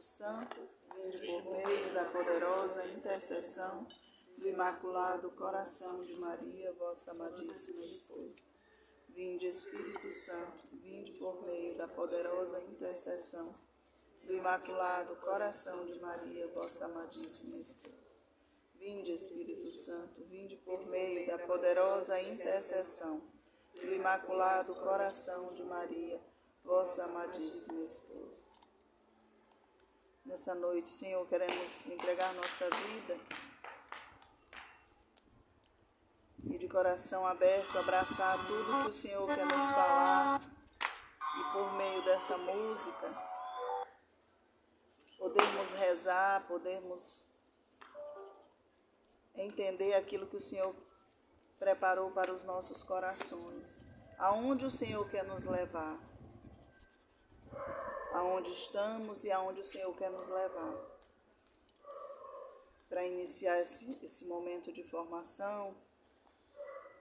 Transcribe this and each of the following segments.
Espírito Santo, vinde por meio da poderosa intercessão do Imaculado Coração de Maria, vossa amadíssima esposa. Vinde, Espírito Santo, vinde por meio da poderosa intercessão do Imaculado Coração de Maria, vossa amadíssima esposa. Vinde, Espírito Santo, vinde por meio da poderosa intercessão do Imaculado Coração de Maria, vossa amadíssima esposa. Nessa noite, Senhor, queremos entregar nossa vida e de coração aberto abraçar tudo que o Senhor quer nos falar e por meio dessa música podermos rezar, podermos entender aquilo que o Senhor preparou para os nossos corações. Aonde o Senhor quer nos levar, aonde estamos e aonde o Senhor quer nos levar. Para iniciar esse momento de formação,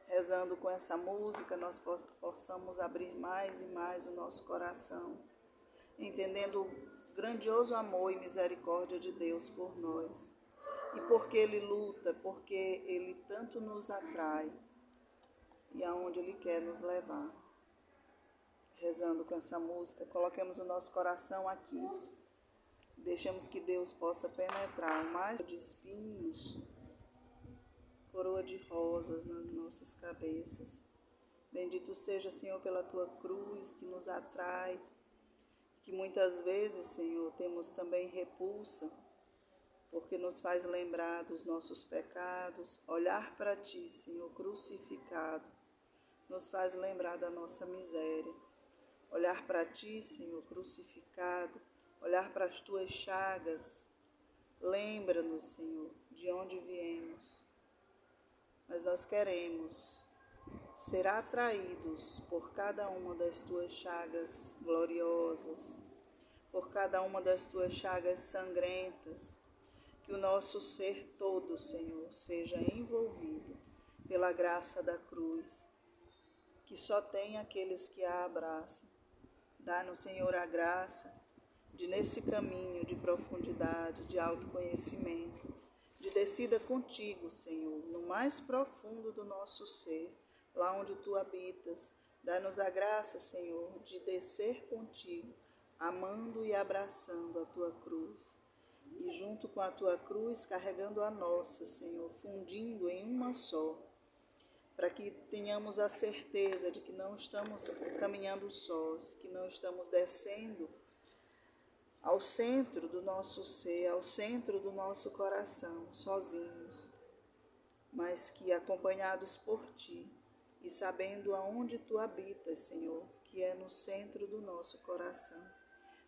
rezando com essa música, nós possamos abrir mais e mais o nosso coração, entendendo o grandioso amor e misericórdia de Deus por nós. E porque Ele luta, porque Ele tanto nos atrai e aonde Ele quer nos levar. Rezando com essa música, coloquemos o nosso coração aqui. Deixemos que Deus possa penetrar mais de espinhos, coroa de rosas nas nossas cabeças. Bendito seja, Senhor, pela Tua cruz que nos atrai, que muitas vezes, Senhor, temos também repulsa, porque nos faz lembrar dos nossos pecados. Olhar para Ti, Senhor, crucificado, nos faz lembrar da nossa miséria. Olhar para Ti, Senhor, crucificado, olhar para as Tuas chagas, lembra-nos, Senhor, de onde viemos. Mas nós queremos ser atraídos por cada uma das Tuas chagas gloriosas, por cada uma das Tuas chagas sangrentas, que o nosso ser todo, Senhor, seja envolvido pela graça da cruz, que só tem aqueles que a abraçam. Dá-nos, Senhor, a graça de, nesse caminho de profundidade, de autoconhecimento, de descida contigo, Senhor, no mais profundo do nosso ser, lá onde Tu habitas. Dá-nos a graça, Senhor, de descer contigo, amando e abraçando a Tua cruz. E junto com a Tua cruz, carregando a nossa, Senhor, fundindo em uma só, para que tenhamos a certeza de que não estamos caminhando sós, que não estamos descendo ao centro do nosso ser, ao centro do nosso coração, sozinhos, mas que acompanhados por Ti e sabendo aonde Tu habitas, Senhor, que é no centro do nosso coração.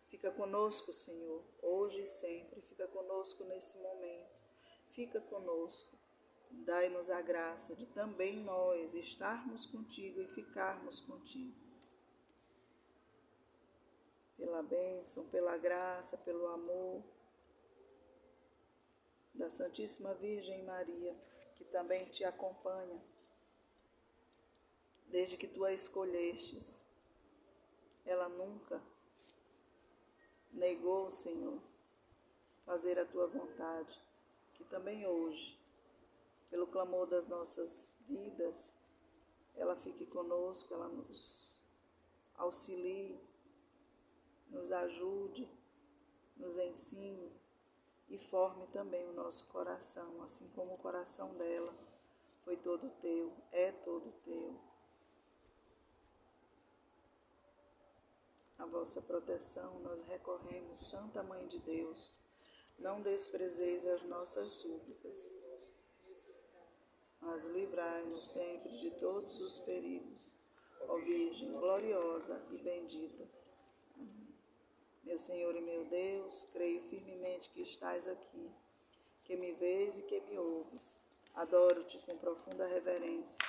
Fica conosco, Senhor, hoje e sempre, fica conosco nesse momento, fica conosco. Dai-nos a graça de também nós estarmos contigo e ficarmos contigo. Pela bênção, pela graça, pelo amor da Santíssima Virgem Maria, que também Te acompanha, desde que Tu a escolhestes. Ela nunca negou, Senhor, fazer a Tua vontade, que também hoje, pelo clamor das nossas vidas, ela fique conosco, ela nos auxilie, nos ajude, nos ensine e forme também o nosso coração, assim como o coração dela foi todo Teu, é todo Teu. A vossa proteção nós recorremos, Santa Mãe de Deus, não desprezeis as nossas súplicas, mas livrai-nos sempre de todos os perigos, ó Virgem gloriosa e bendita. Amém. Meu Senhor e meu Deus, creio firmemente que estás aqui, que me vês e que me ouves. Adoro-te com profunda reverência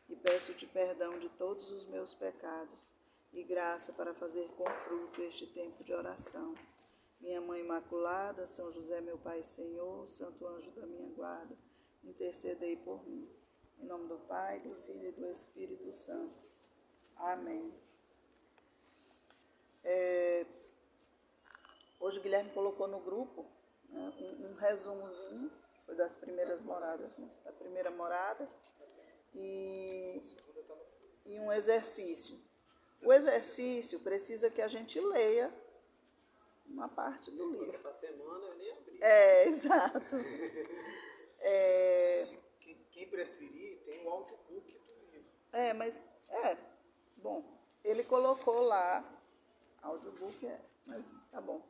e peço-te perdão de todos os meus pecados e graça para fazer com fruto este tempo de oração. Minha Mãe Imaculada, São José, meu Pai e Senhor, Santo Anjo da minha guarda, intercedei por mim. Em nome do Pai, do Filho e do Espírito Santo. Amém. Hoje o Guilherme colocou no grupo, né, um resumozinho, foi das primeiras moradas, né, da primeira morada, e um exercício. O exercício precisa que a gente leia uma parte do livro. Para semana eu nem abri. Exato. Quem preferir, tem o audiobook do livro. Bom, ele colocou lá, audiobook mas tá bom.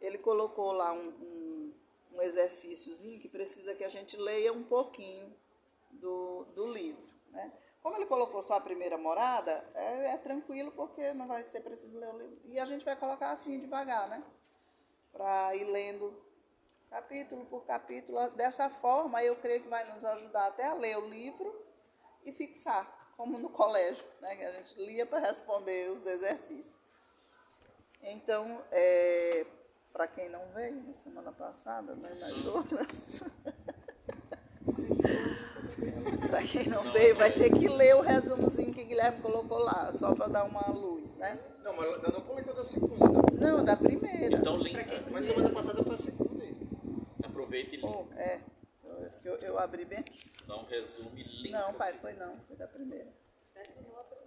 Ele colocou lá um exercíciozinho que precisa que a gente leia um pouquinho do livro, né? Como ele colocou só a primeira morada, é tranquilo, porque não vai ser preciso ler o livro. E a gente vai colocar assim, devagar, né? Para ir lendo capítulo por capítulo. Dessa forma, eu creio que vai nos ajudar até a ler o livro e fixar, como no colégio, né? Que a gente lia para responder os exercícios. Então, para quem não veio na semana passada, né, nas outras... Para quem não veio, vai ter que ler o resumozinho que o Guilherme colocou lá, só para dar uma luz, né? Não, mas eu não colocou da segunda, não. Não, da primeira. Então, link. Mas semana passada foi a segunda aí. Aproveita e link. Eu abri bem aqui. Dá um resumo e link. Não, pai, foi da primeira.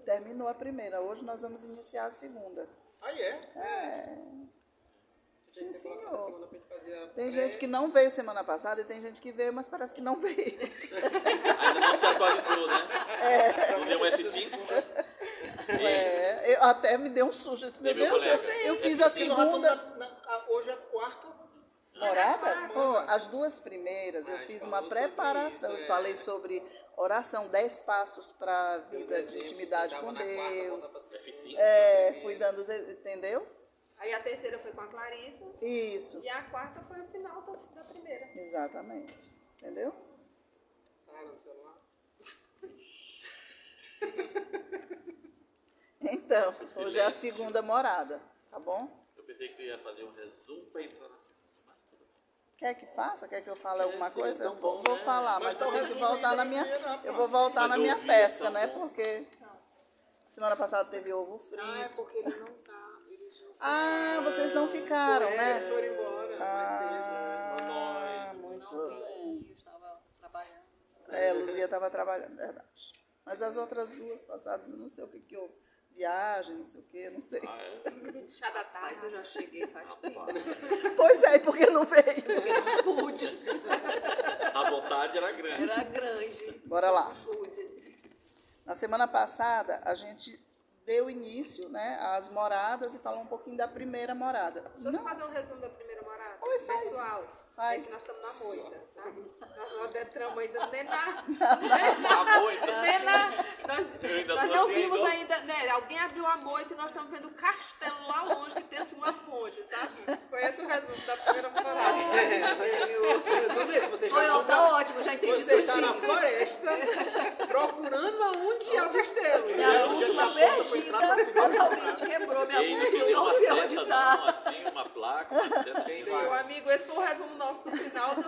Terminou a primeira. Hoje nós vamos iniciar a segunda. Aí é? Sim, senhor. Segunda pra gente fazer a Tem gente que não veio semana passada e tem gente que veio, mas parece que não veio. Ainda não se atualizou, né? Não deu um F5. Eu até me deu um susto. Eu disse, meu Meu Deus, colega. eu fiz a Nós estamos segunda hoje é a quarta. morada. As duas primeiras eu fiz uma preparação. Eu falei sobre oração, 10 passos para a vida de intimidade com Deus. F5. Fui dando os... Entendeu? Aí a terceira foi com a Clarissa Isso. e a quarta foi o final da primeira. Exatamente. Entendeu? no celular. Então, hoje é a segunda morada, tá bom? Eu pensei que tu ia fazer um resumo para entrar na segunda, mas tudo bem. Quer que faça? Quer que eu fale alguma seria coisa? Eu tão bom, vou né? falar, mas eu tenho que voltar na minha... Eu vou voltar Mas na minha ouvir pesca, tão né? bom. Porque semana passada teve ovo frito. Ah, é porque ele não tá. Eles não Ah, vocês não ficaram, né? Eles foram embora mais cedo. Ah, muito não bem. vi, eu estava trabalhando. Luzia estava trabalhando, verdade. Mas as outras duas passadas, eu não sei o que houve. Viagem, não sei o que, não sei. Ah, é? Chá da tarde. Mas eu já cheguei faz tempo. Pois é, porque não veio. Eu não pude. A vontade era grande. Era grande. Bora lá. Não pude. Na semana passada, a gente deu início, né, às moradas e falou um pouquinho da primeira morada. Deixa eu fazer um resumo da primeira morada. Oi, faz. Pessoal, Faz. é que nós estamos na moita, tá? Nós não adentramos ainda nem na... A moita. Nem na... Eu ainda Nós tô não assim, vimos igual- ainda, né? Alguém abriu a moita e nós estamos vendo o castelo lá longe, que tem assim uma ponte, sabe? Foi esse o resumo da primeira morada. Exatamente, você já Olha, sabe. tá ótimo, já entendi Você está tudinho. na floresta procurando aonde é o castelo. Minha bússola perdida, totalmente quebrou minha Ei, não bússola, deu não uma sei onde seta, tá. não, assim, uma placa. Uma seta que Meu vai. amigo, esse foi o resumo nosso do final do...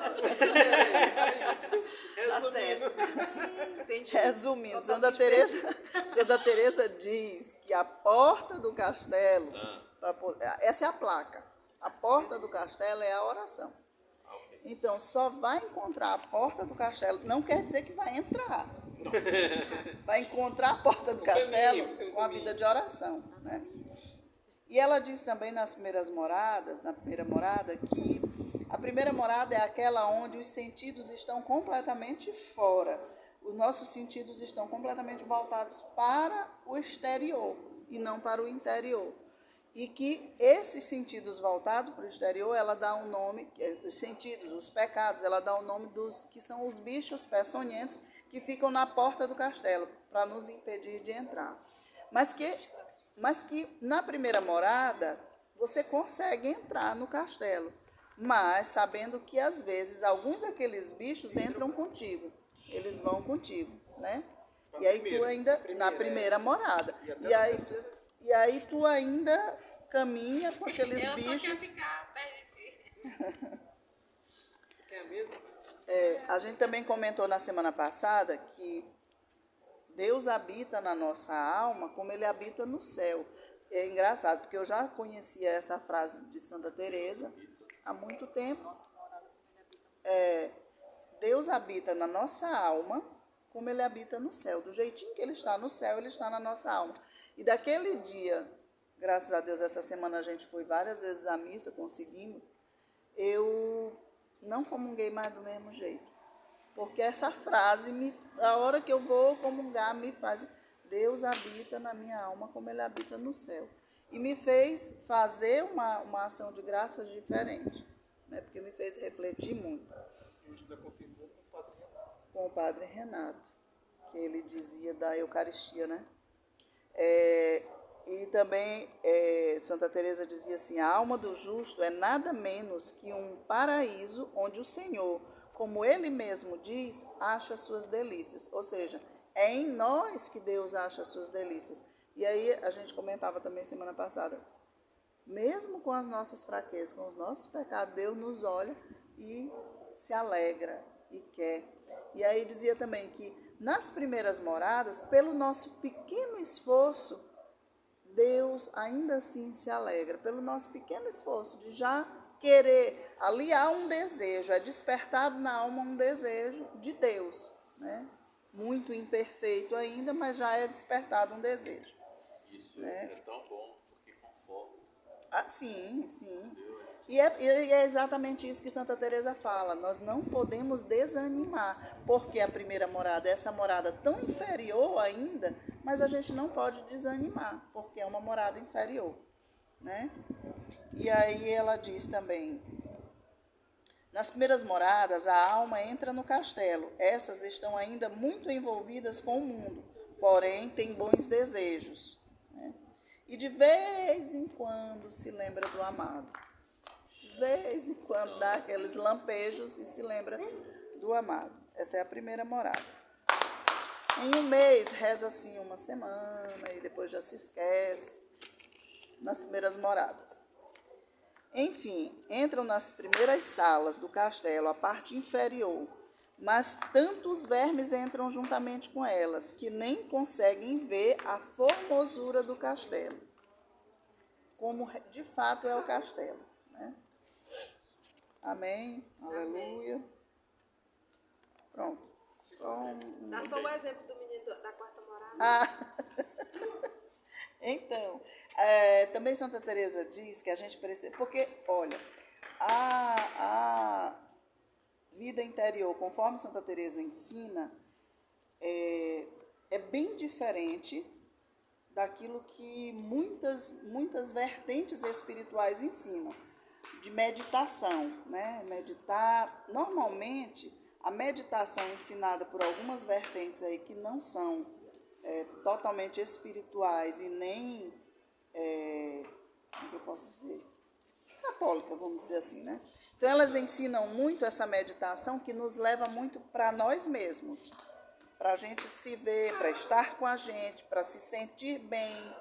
Tá certo. Entendi. Resumindo, Santa Teresa diz que a porta do castelo, essa é a placa, a porta do castelo é a oração. Então, só vai encontrar a porta do castelo, não quer dizer que vai entrar. Vai encontrar a porta do castelo com a vida de oração, né? E ela diz também nas primeiras moradas, na primeira morada, que a primeira morada é aquela onde os sentidos estão completamente fora. Os nossos sentidos estão completamente voltados para o exterior e não para o interior. E que esses sentidos voltados para o exterior, ela dá um nome, os sentidos, os pecados, ela dá o nome dos que são os bichos peçonhentos que ficam na porta do castelo para nos impedir de entrar. Mas que na primeira morada você consegue entrar no castelo, mas sabendo que às vezes alguns daqueles bichos entram contigo, eles vão contigo, né? E aí tu ainda na primeira morada. E aí tu ainda caminha com aqueles bichos. Quer mesmo? A gente também comentou na semana passada que Deus habita na nossa alma como Ele habita no céu. é engraçado, porque eu já conhecia essa frase de Santa Teresa há muito tempo. Deus habita na nossa alma como ele habita no céu. Do jeitinho que ele está no céu, ele está na nossa alma. E daquele dia, graças a Deus, essa semana a gente foi várias vezes à missa, conseguimos, eu não comunguei mais do mesmo jeito. Porque essa frase, a hora que eu vou comungar, me faz... Deus habita na minha alma como ele habita no céu. E me fez fazer uma ação de graças diferente, né? Porque me fez refletir muito. E hoje ainda confirmou com o Padre Renato. Com o Padre Renato, que ele dizia da Eucaristia, né? E também Santa Teresa dizia assim: a alma do justo é nada menos que um paraíso onde o Senhor, como ele mesmo diz, acha suas delícias. Ou seja, é em nós que Deus acha as suas delícias. E aí a gente comentava também semana passada, mesmo com as nossas fraquezas, com os nossos pecados, Deus nos olha e se alegra e quer. E aí dizia também que nas primeiras moradas, pelo nosso pequeno esforço, Deus ainda assim se alegra. Pelo nosso pequeno esforço de já querer, ali há um desejo, é despertado na alma um desejo de Deus, né? Muito imperfeito ainda, mas já é despertado um desejo. Isso né? é tão bom, porque conforta. Ah, sim, sim. E é exatamente isso que Santa Teresa fala. Nós não podemos desanimar, porque a primeira morada é essa morada tão inferior ainda, mas a gente não pode desanimar, porque é uma morada inferior, né? E aí ela diz também: nas primeiras moradas, a alma entra no castelo. Essas estão ainda muito envolvidas com o mundo, porém têm bons desejos, né? E de vez em quando se lembra do amado. De vez em quando dá aqueles lampejos e se lembra do amado. Essa é a primeira morada. Em um mês reza assim uma semana e depois já se esquece. Nas primeiras moradas. Enfim, entram nas primeiras salas do castelo, a parte inferior, mas tantos vermes entram juntamente com elas, que nem conseguem ver a formosura do castelo, como de fato é o castelo, né? Amém, aleluia. Pronto. Dá só o exemplo do menino da quarta morada. Então, também Santa Teresa diz que a gente precisa... Porque, olha, a vida interior, conforme Santa Teresa ensina, é bem diferente daquilo que muitas vertentes espirituais ensinam, de meditação, né? Meditar, normalmente, a meditação ensinada por algumas vertentes aí que não são totalmente espirituais e nem, como eu posso dizer, católica, vamos dizer assim, né? Então, elas ensinam muito essa meditação que nos leva muito para nós mesmos, para a gente se ver, para estar com a gente, para se sentir bem.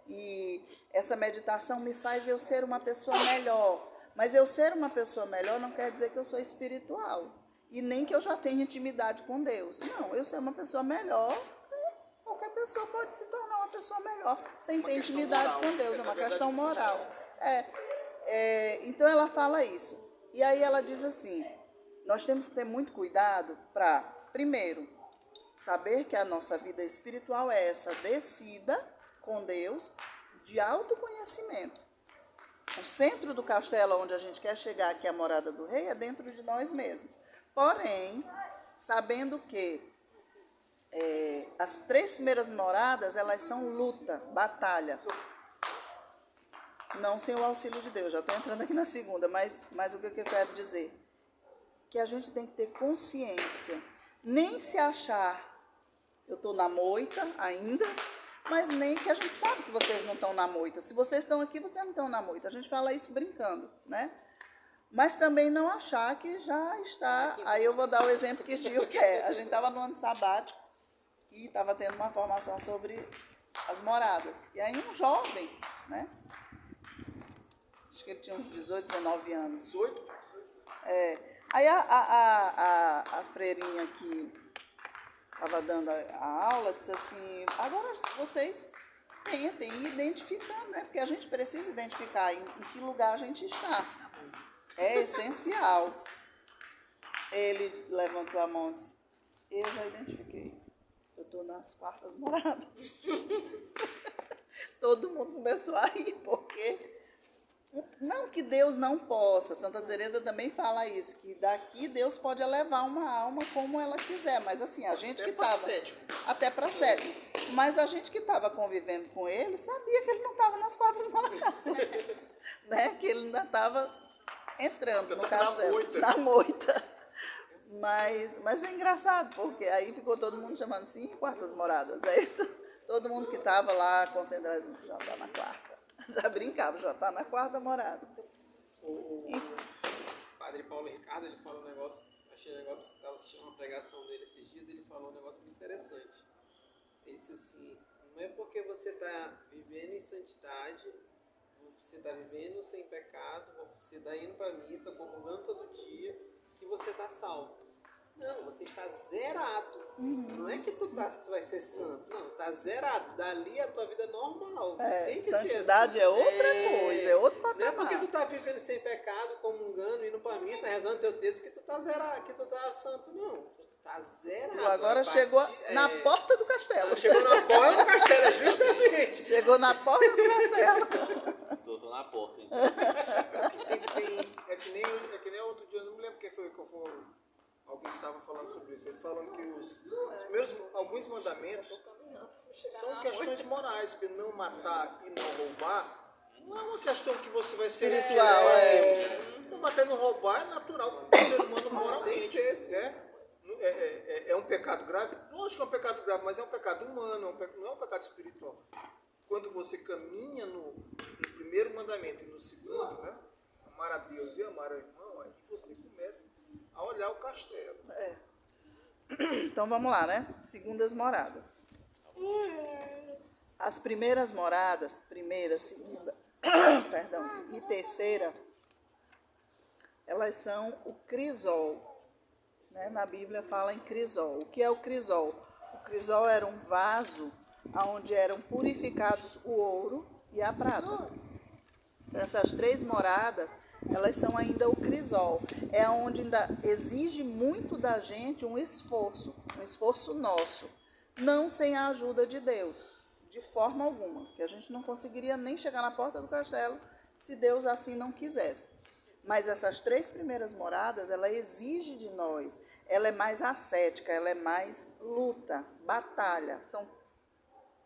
E essa meditação me faz eu ser uma pessoa melhor. Mas eu ser uma pessoa melhor não quer dizer que eu sou espiritual. E nem que eu já tenha intimidade com Deus. Não, eu ser uma pessoa melhor, qualquer pessoa pode se tornar uma pessoa melhor sem ter intimidade com Deus. É uma questão moral. Então ela fala isso. E aí ela diz assim, nós temos que ter muito cuidado para, primeiro, saber que a nossa vida espiritual é essa descida com Deus de autoconhecimento. O centro do castelo onde a gente quer chegar, que é a morada do rei, é dentro de nós mesmos. Porém, sabendo que as 3 primeiras moradas, elas são luta, batalha. Não sem o auxílio de Deus, já estou entrando aqui na segunda, mas o que eu quero dizer? Que a gente tem que ter consciência. Nem se achar, eu estou na moita ainda, mas nem que a gente sabe que vocês não estão na moita. Se vocês estão aqui, vocês não estão na moita. A gente fala isso brincando, né? Mas também não achar que já está... Aí eu vou dar o exemplo que Gil quer. A gente estava no ano sabático e estava tendo uma formação sobre as moradas. E aí um jovem, né? Acho que ele tinha uns 18, 19 anos. 18? Aí a freirinha que estava dando a aula disse assim, agora vocês atentem e identificando, né? Porque a gente precisa identificar em que lugar a gente está. É essencial. Ele levantou a mão e disse, eu já identifiquei. Eu estou nas quartas moradas. Todo mundo começou a rir, porque... Não que Deus não possa. Santa Teresa também fala isso, que daqui Deus pode elevar uma alma como ela quiser. Mas assim, a gente que estava... Até para sétimo. Mas a gente que estava convivendo com ele sabia que ele não estava nas quartas moradas. Né? Que ele ainda estava entrando no castelo. Na moita. Mas é engraçado, porque aí ficou todo mundo chamando assim, quartas moradas. Aí todo mundo que estava lá concentrado já está na quarta. Já brincava, já está na quarta morada. O padre Paulo Ricardo, ele falou um negócio, achei um negócio, estava assistindo uma pregação dele esses dias, ele falou um negócio muito interessante. Ele disse assim, não é porque você está vivendo em santidade, você está vivendo sem pecado, você está indo para a missa, comungando todo dia, que você está salvo. Não, você está zerado. Não é que tu vai ser santo. Não, está zerado. Dali a tua vida é normal. Tem que santidade ser assim. É outra coisa, é outro patamar. Não é porque tu está vivendo sem pecado, comungando, indo para a missa, rezando teu texto, que tu está zerado, que tu está santo. Não, tu está zerado. Tu agora chegou na porta do castelo. Chegou na porta do castelo, justamente. Chegou na porta do castelo. Tô na porta, hein? É que nem outro dia, eu não me lembro quem foi que eu fui... Alguém que estava falando sobre isso, ele falando que alguns mandamentos são questões morais, porque não matar e não roubar não é uma questão que você vai ser espiritual. Não matar e não roubar é natural, o ser humano moralmente, né? É um pecado grave? Lógico que é um pecado grave, mas é um pecado humano, não é um pecado espiritual. Quando você caminha no primeiro mandamento e no segundo, né? Amar a Deus e amar ao irmão, aí você começa a olhar o castelo. Então vamos lá, né? Segundas moradas. As primeiras moradas, primeira, segunda, perdão, e terceira, elas são o crisol. Né? Na Bíblia fala em crisol. O que é o crisol? O crisol era um vaso onde eram purificados o ouro e a prata. Então, essas três moradas, elas são ainda o crisol. É onde ainda exige muito da gente um esforço nosso. Não sem a ajuda de Deus, de forma alguma. Que a gente não conseguiria nem chegar na porta do castelo se Deus assim não quisesse. Mas essas três primeiras moradas, ela exige de nós. Ela é mais ascética, ela é mais luta, batalha.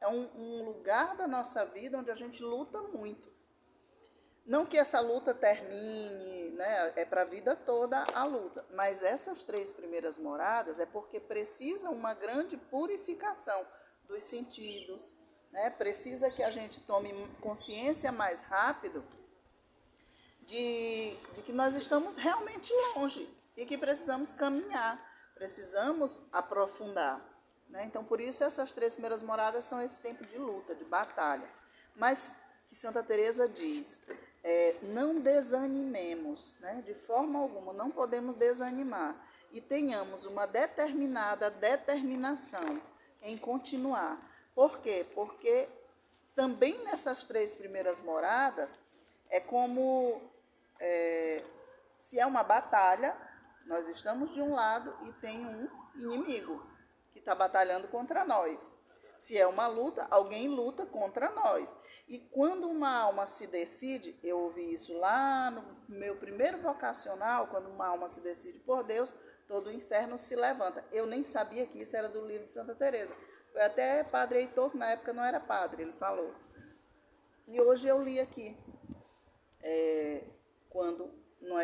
É um lugar da nossa vida onde a gente luta muito. Não que essa luta termine, né? É para a vida toda a luta. Mas essas três primeiras moradas é porque precisa uma grande purificação dos sentidos. Né? Precisa que a gente tome consciência mais rápido de que nós estamos realmente longe e que precisamos caminhar, precisamos aprofundar. Né? Então, por isso, essas três primeiras moradas são esse tempo de luta, de batalha. Mas que Santa Teresa diz... não desanimemos, né? De forma alguma, não podemos desanimar e tenhamos uma determinada determinação em continuar. Por quê? Porque também nessas três primeiras moradas é como se é uma batalha, nós estamos de um lado e tem um inimigo que está batalhando contra nós. Se é uma luta, alguém luta contra nós. E quando uma alma se decide, eu ouvi isso lá no meu primeiro vocacional, quando uma alma se decide por Deus, todo o inferno se levanta. Eu nem sabia que isso era do livro de Santa Teresa. Foi até Padre Heitor, que na época não era padre, ele falou. E hoje eu li aqui, quando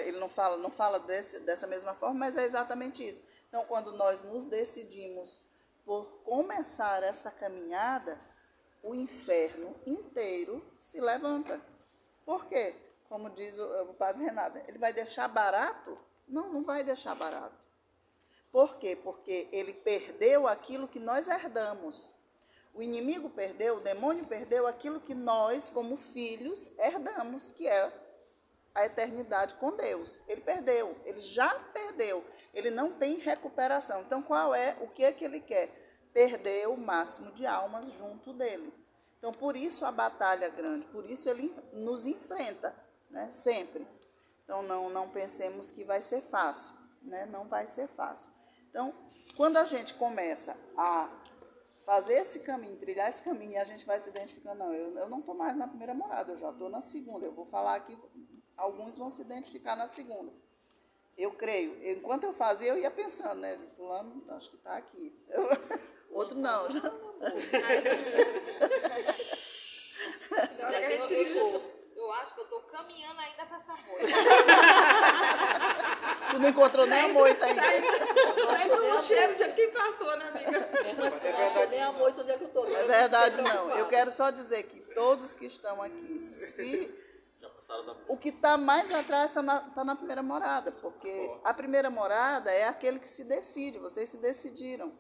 ele não fala dessa mesma forma, mas é exatamente isso. Então, quando nós nos decidimos por começar essa caminhada, o inferno inteiro se levanta. Por quê? Como diz o padre Renato, ele vai deixar barato? Não, não vai deixar barato. Por quê? Porque ele perdeu aquilo que nós herdamos. O inimigo perdeu, o demônio perdeu aquilo que nós, como filhos, herdamos, que é a eternidade com Deus. Ele perdeu, ele já perdeu, ele não tem recuperação. Então, o que é que ele quer? Perder o máximo de almas junto dele. Então, por isso a batalha é grande, por isso ele nos enfrenta, né? Sempre. Então, não pensemos que vai ser fácil, né? Não vai ser fácil. Então, quando a gente começa a fazer esse caminho, trilhar esse caminho, e a gente vai se identificando, não, eu não estou mais na primeira morada, eu já estou na segunda. Eu vou falar aqui, alguns vão se identificar na segunda. Eu creio. Enquanto eu fazia, eu ia pensando, né? Fulano, acho que está aqui. Outro não. Já. Eu acho que eu estou caminhando ainda para essa moita. Tu não encontrou nem a moita ainda. Aí no cheiro de quem passou, né, amiga? É verdade, Nem a moita onde é que eu tô. É verdade, não. Eu quero só dizer que todos que estão aqui, se Já passaram da... o que está mais atrás está na primeira morada, porque a primeira morada é aquele que se decide, vocês se decidiram.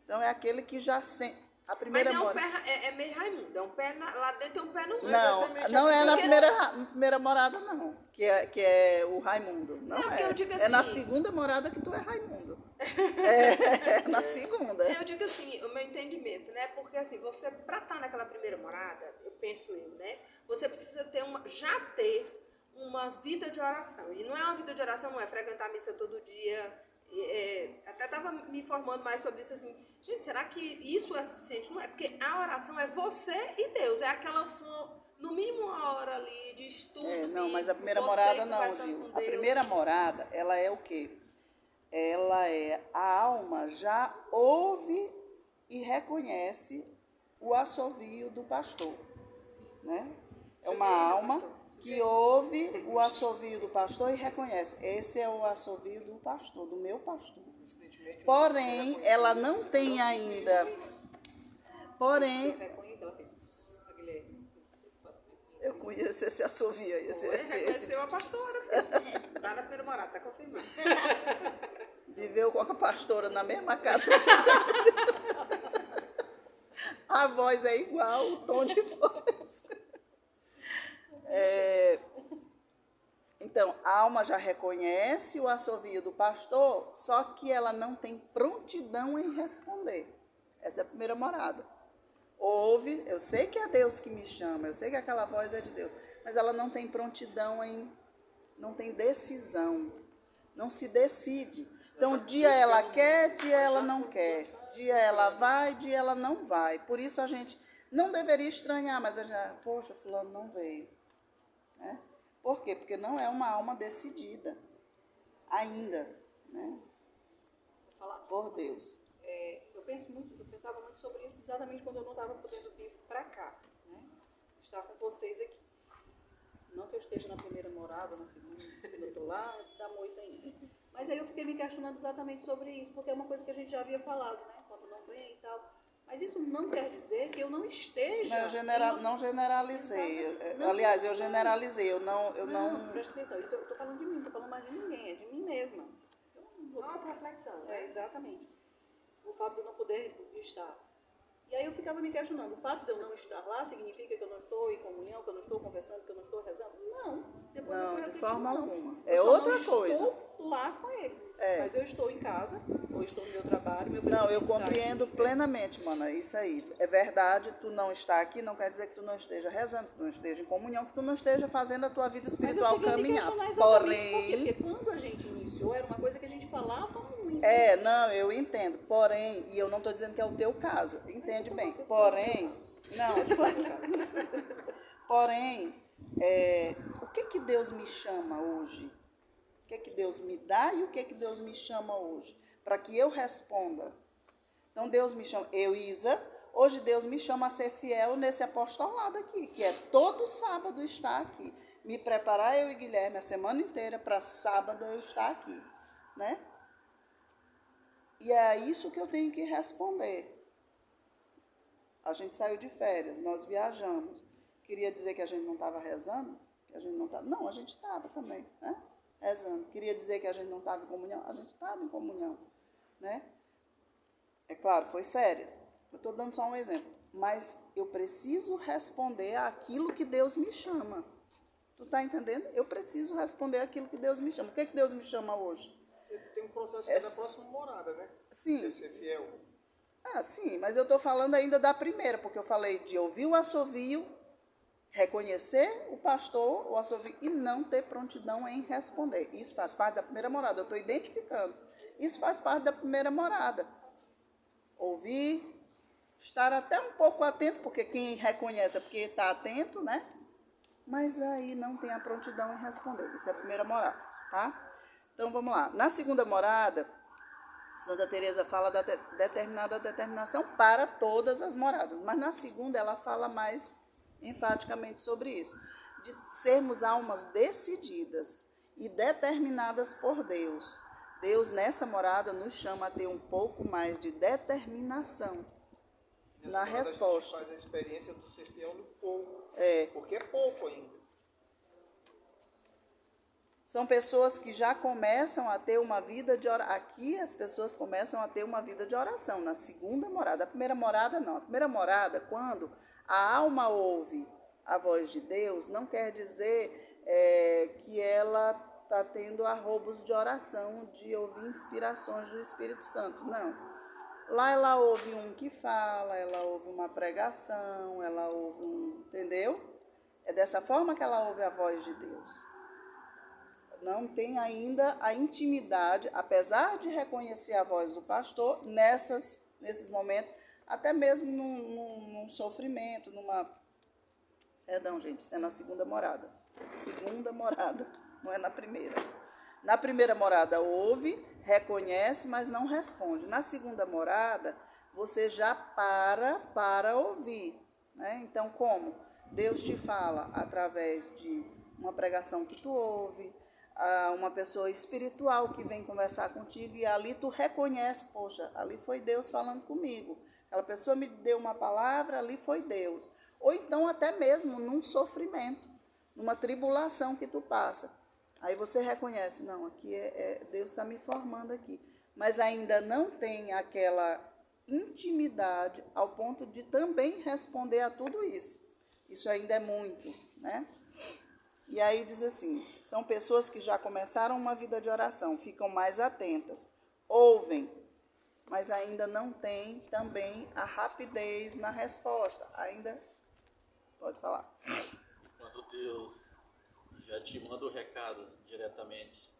Então, é aquele que já sente. A primeira Mas é, morada. é meio Raimundo, é um pé lá dentro tem um pé no meio. Não é na primeira morada, não, que é o Raimundo. Não porque é. eu digo É na assim- segunda morada que tu é Raimundo. É na segunda. Eu digo assim, o meu entendimento, né? Porque assim, você, pra estar naquela primeira morada, eu penso né? Você precisa já ter uma vida de oração. E não é uma vida de oração, não é frequentar a missa todo dia. Até estava me informando mais sobre isso, assim, gente, será que isso é suficiente? Não é, porque a oração é você e Deus, é aquela sua, no mínimo uma hora ali de estudo. Não, mas a primeira você morada não, conversando Gil. com A Deus. primeira morada, ela é o quê? Ela é a alma já ouve e reconhece o assovio do pastor, né? É uma alma que ouve o assovio do pastor e reconhece. Esse é o assovio do pastor, do meu pastor. Porém, ela não tem ainda. Porém, Ela fez eu conheço esse assovio aí. Reconheceu a pastora, filho. Tá na primeira morada, tá confirmado. Viveu com a pastora na mesma casa. A voz é igual, o tom de voz. Então, a alma já reconhece o assovio do pastor, só que ela não tem prontidão em responder. Essa é a primeira morada. Ouve, eu sei que é Deus que me chama, eu sei que aquela voz é de Deus, mas ela não tem prontidão não tem decisão, não se decide. Então, dia ela quer, dia ela não quer. Dia ela vai, dia ela não vai. Por isso a gente não deveria estranhar, mas a gente, poxa, fulano não veio. Né? Por quê? Porque não é uma alma decidida ainda, né? Por Deus. Eu pensava muito sobre isso exatamente quando eu não estava podendo vir para cá, né? Estar com vocês aqui. Não que eu esteja na primeira morada, na segunda, eu estou lá antes da moita ainda. Mas aí eu fiquei me questionando exatamente sobre isso, porque é uma coisa que a gente já havia falado, né? Quando não vem e tal. Mas isso não quer dizer que eu não esteja... Não generalizei. Não, Aliás, eu generalizei. Eu não... Presta atenção, isso eu estou falando de mim, não estou falando mais de ninguém, é de mim mesma. Eu não vou... Auto-reflexão, né? Exatamente. O fato de eu não poder estar. E aí eu ficava me questionando, o fato de eu não estar lá significa que eu não estou em comunhão, que eu não estou conversando, que eu não estou rezando? Não. Depois eu Não, fui de refletir, forma não. alguma. Eu É só outra não coisa. estou lá com eles. Mas eu estou em casa, ou estou no meu trabalho, meu Não, eu pensamento está compreendo aqui. plenamente, mana, isso aí. É verdade, tu não está aqui, não quer dizer que tu não esteja rezando, que tu não esteja em comunhão, que tu não esteja fazendo a tua vida Mas espiritual eu cheguei a me caminhar. questionar exatamente por quê? Porém... Porque quando a gente iniciou, era uma coisa que a gente falava muito. Não, eu entendo. Porém, e eu não estou dizendo que é o teu caso, entende bem. Porém, não, porém, o que Deus me chama hoje? O que Deus me dá e o que Deus me chama hoje? Para que eu responda. Então, Deus me chama, Isa, hoje Deus me chama a ser fiel nesse apostolado aqui, que é todo sábado estar aqui. Me preparar, eu e Guilherme, a semana inteira, para sábado eu estar aqui, né? E é isso que eu tenho que responder. A gente saiu de férias, nós viajamos. Queria dizer que a gente não estava rezando? Que a gente não estava. Não, a gente estava também, né? Rezando. Queria dizer que a gente não estava em comunhão? A gente estava em comunhão, né? É claro, foi férias. Eu estou dando só um exemplo. Mas eu preciso responder àquilo que Deus me chama. Tu está entendendo? Eu preciso responder àquilo que Deus me chama. O que Deus me chama hoje? Tem um processo que é da próxima morada, né? Sim. De ser fiel. Ah, sim, mas eu estou falando ainda da primeira, porque eu falei de ouvir o assovio, reconhecer o pastor, o assovio, e não ter prontidão em responder. Isso faz parte da primeira morada, eu estou identificando. Isso faz parte da primeira morada. Ouvir, estar até um pouco atento, porque quem reconhece é porque está atento, né? Mas aí não tem a prontidão em responder. Isso é a primeira morada, tá? Então, vamos lá. Na segunda morada, Santa Teresa fala da determinada determinação para todas as moradas, mas na segunda ela fala mais enfaticamente sobre isso, de sermos almas decididas e determinadas por Deus. Deus, nessa morada, nos chama a ter um pouco mais de determinação na resposta. A gente faz a experiência do ser fiel no pouco, É. porque é pouco ainda. São pessoas que já começam a ter uma vida de oração. Aqui as pessoas começam a ter uma vida de oração, na segunda morada. A primeira morada não. A primeira morada, quando a alma ouve a voz de Deus, não quer dizer que ela está tendo arrobos de oração, de ouvir inspirações do Espírito Santo. Não. Lá ela ouve um que fala, ela ouve uma pregação, ela ouve um... Entendeu? É dessa forma que ela ouve a voz de Deus. Não tem ainda a intimidade, apesar de reconhecer a voz do pastor, nesses momentos, até mesmo num sofrimento, Perdão, gente, isso é na segunda morada. Segunda morada, não é na primeira. Na primeira morada ouve, reconhece, mas não responde. Na segunda morada, você já para ouvir, né? Então, como? Deus te fala através de uma pregação que tu ouve, uma pessoa espiritual que vem conversar contigo e ali tu reconhece, poxa, ali foi Deus falando comigo. Aquela pessoa me deu uma palavra, ali foi Deus. Ou então até mesmo num sofrimento, numa tribulação que tu passa. Aí você reconhece, não, aqui Deus está me formando aqui. Mas ainda não tem aquela intimidade ao ponto de também responder a tudo isso. Isso ainda é muito, né? E aí diz assim, são pessoas que já começaram uma vida de oração, ficam mais atentas, ouvem, mas ainda não têm também a rapidez na resposta. Ainda, pode falar. Quando Deus já te manda o recado diretamente.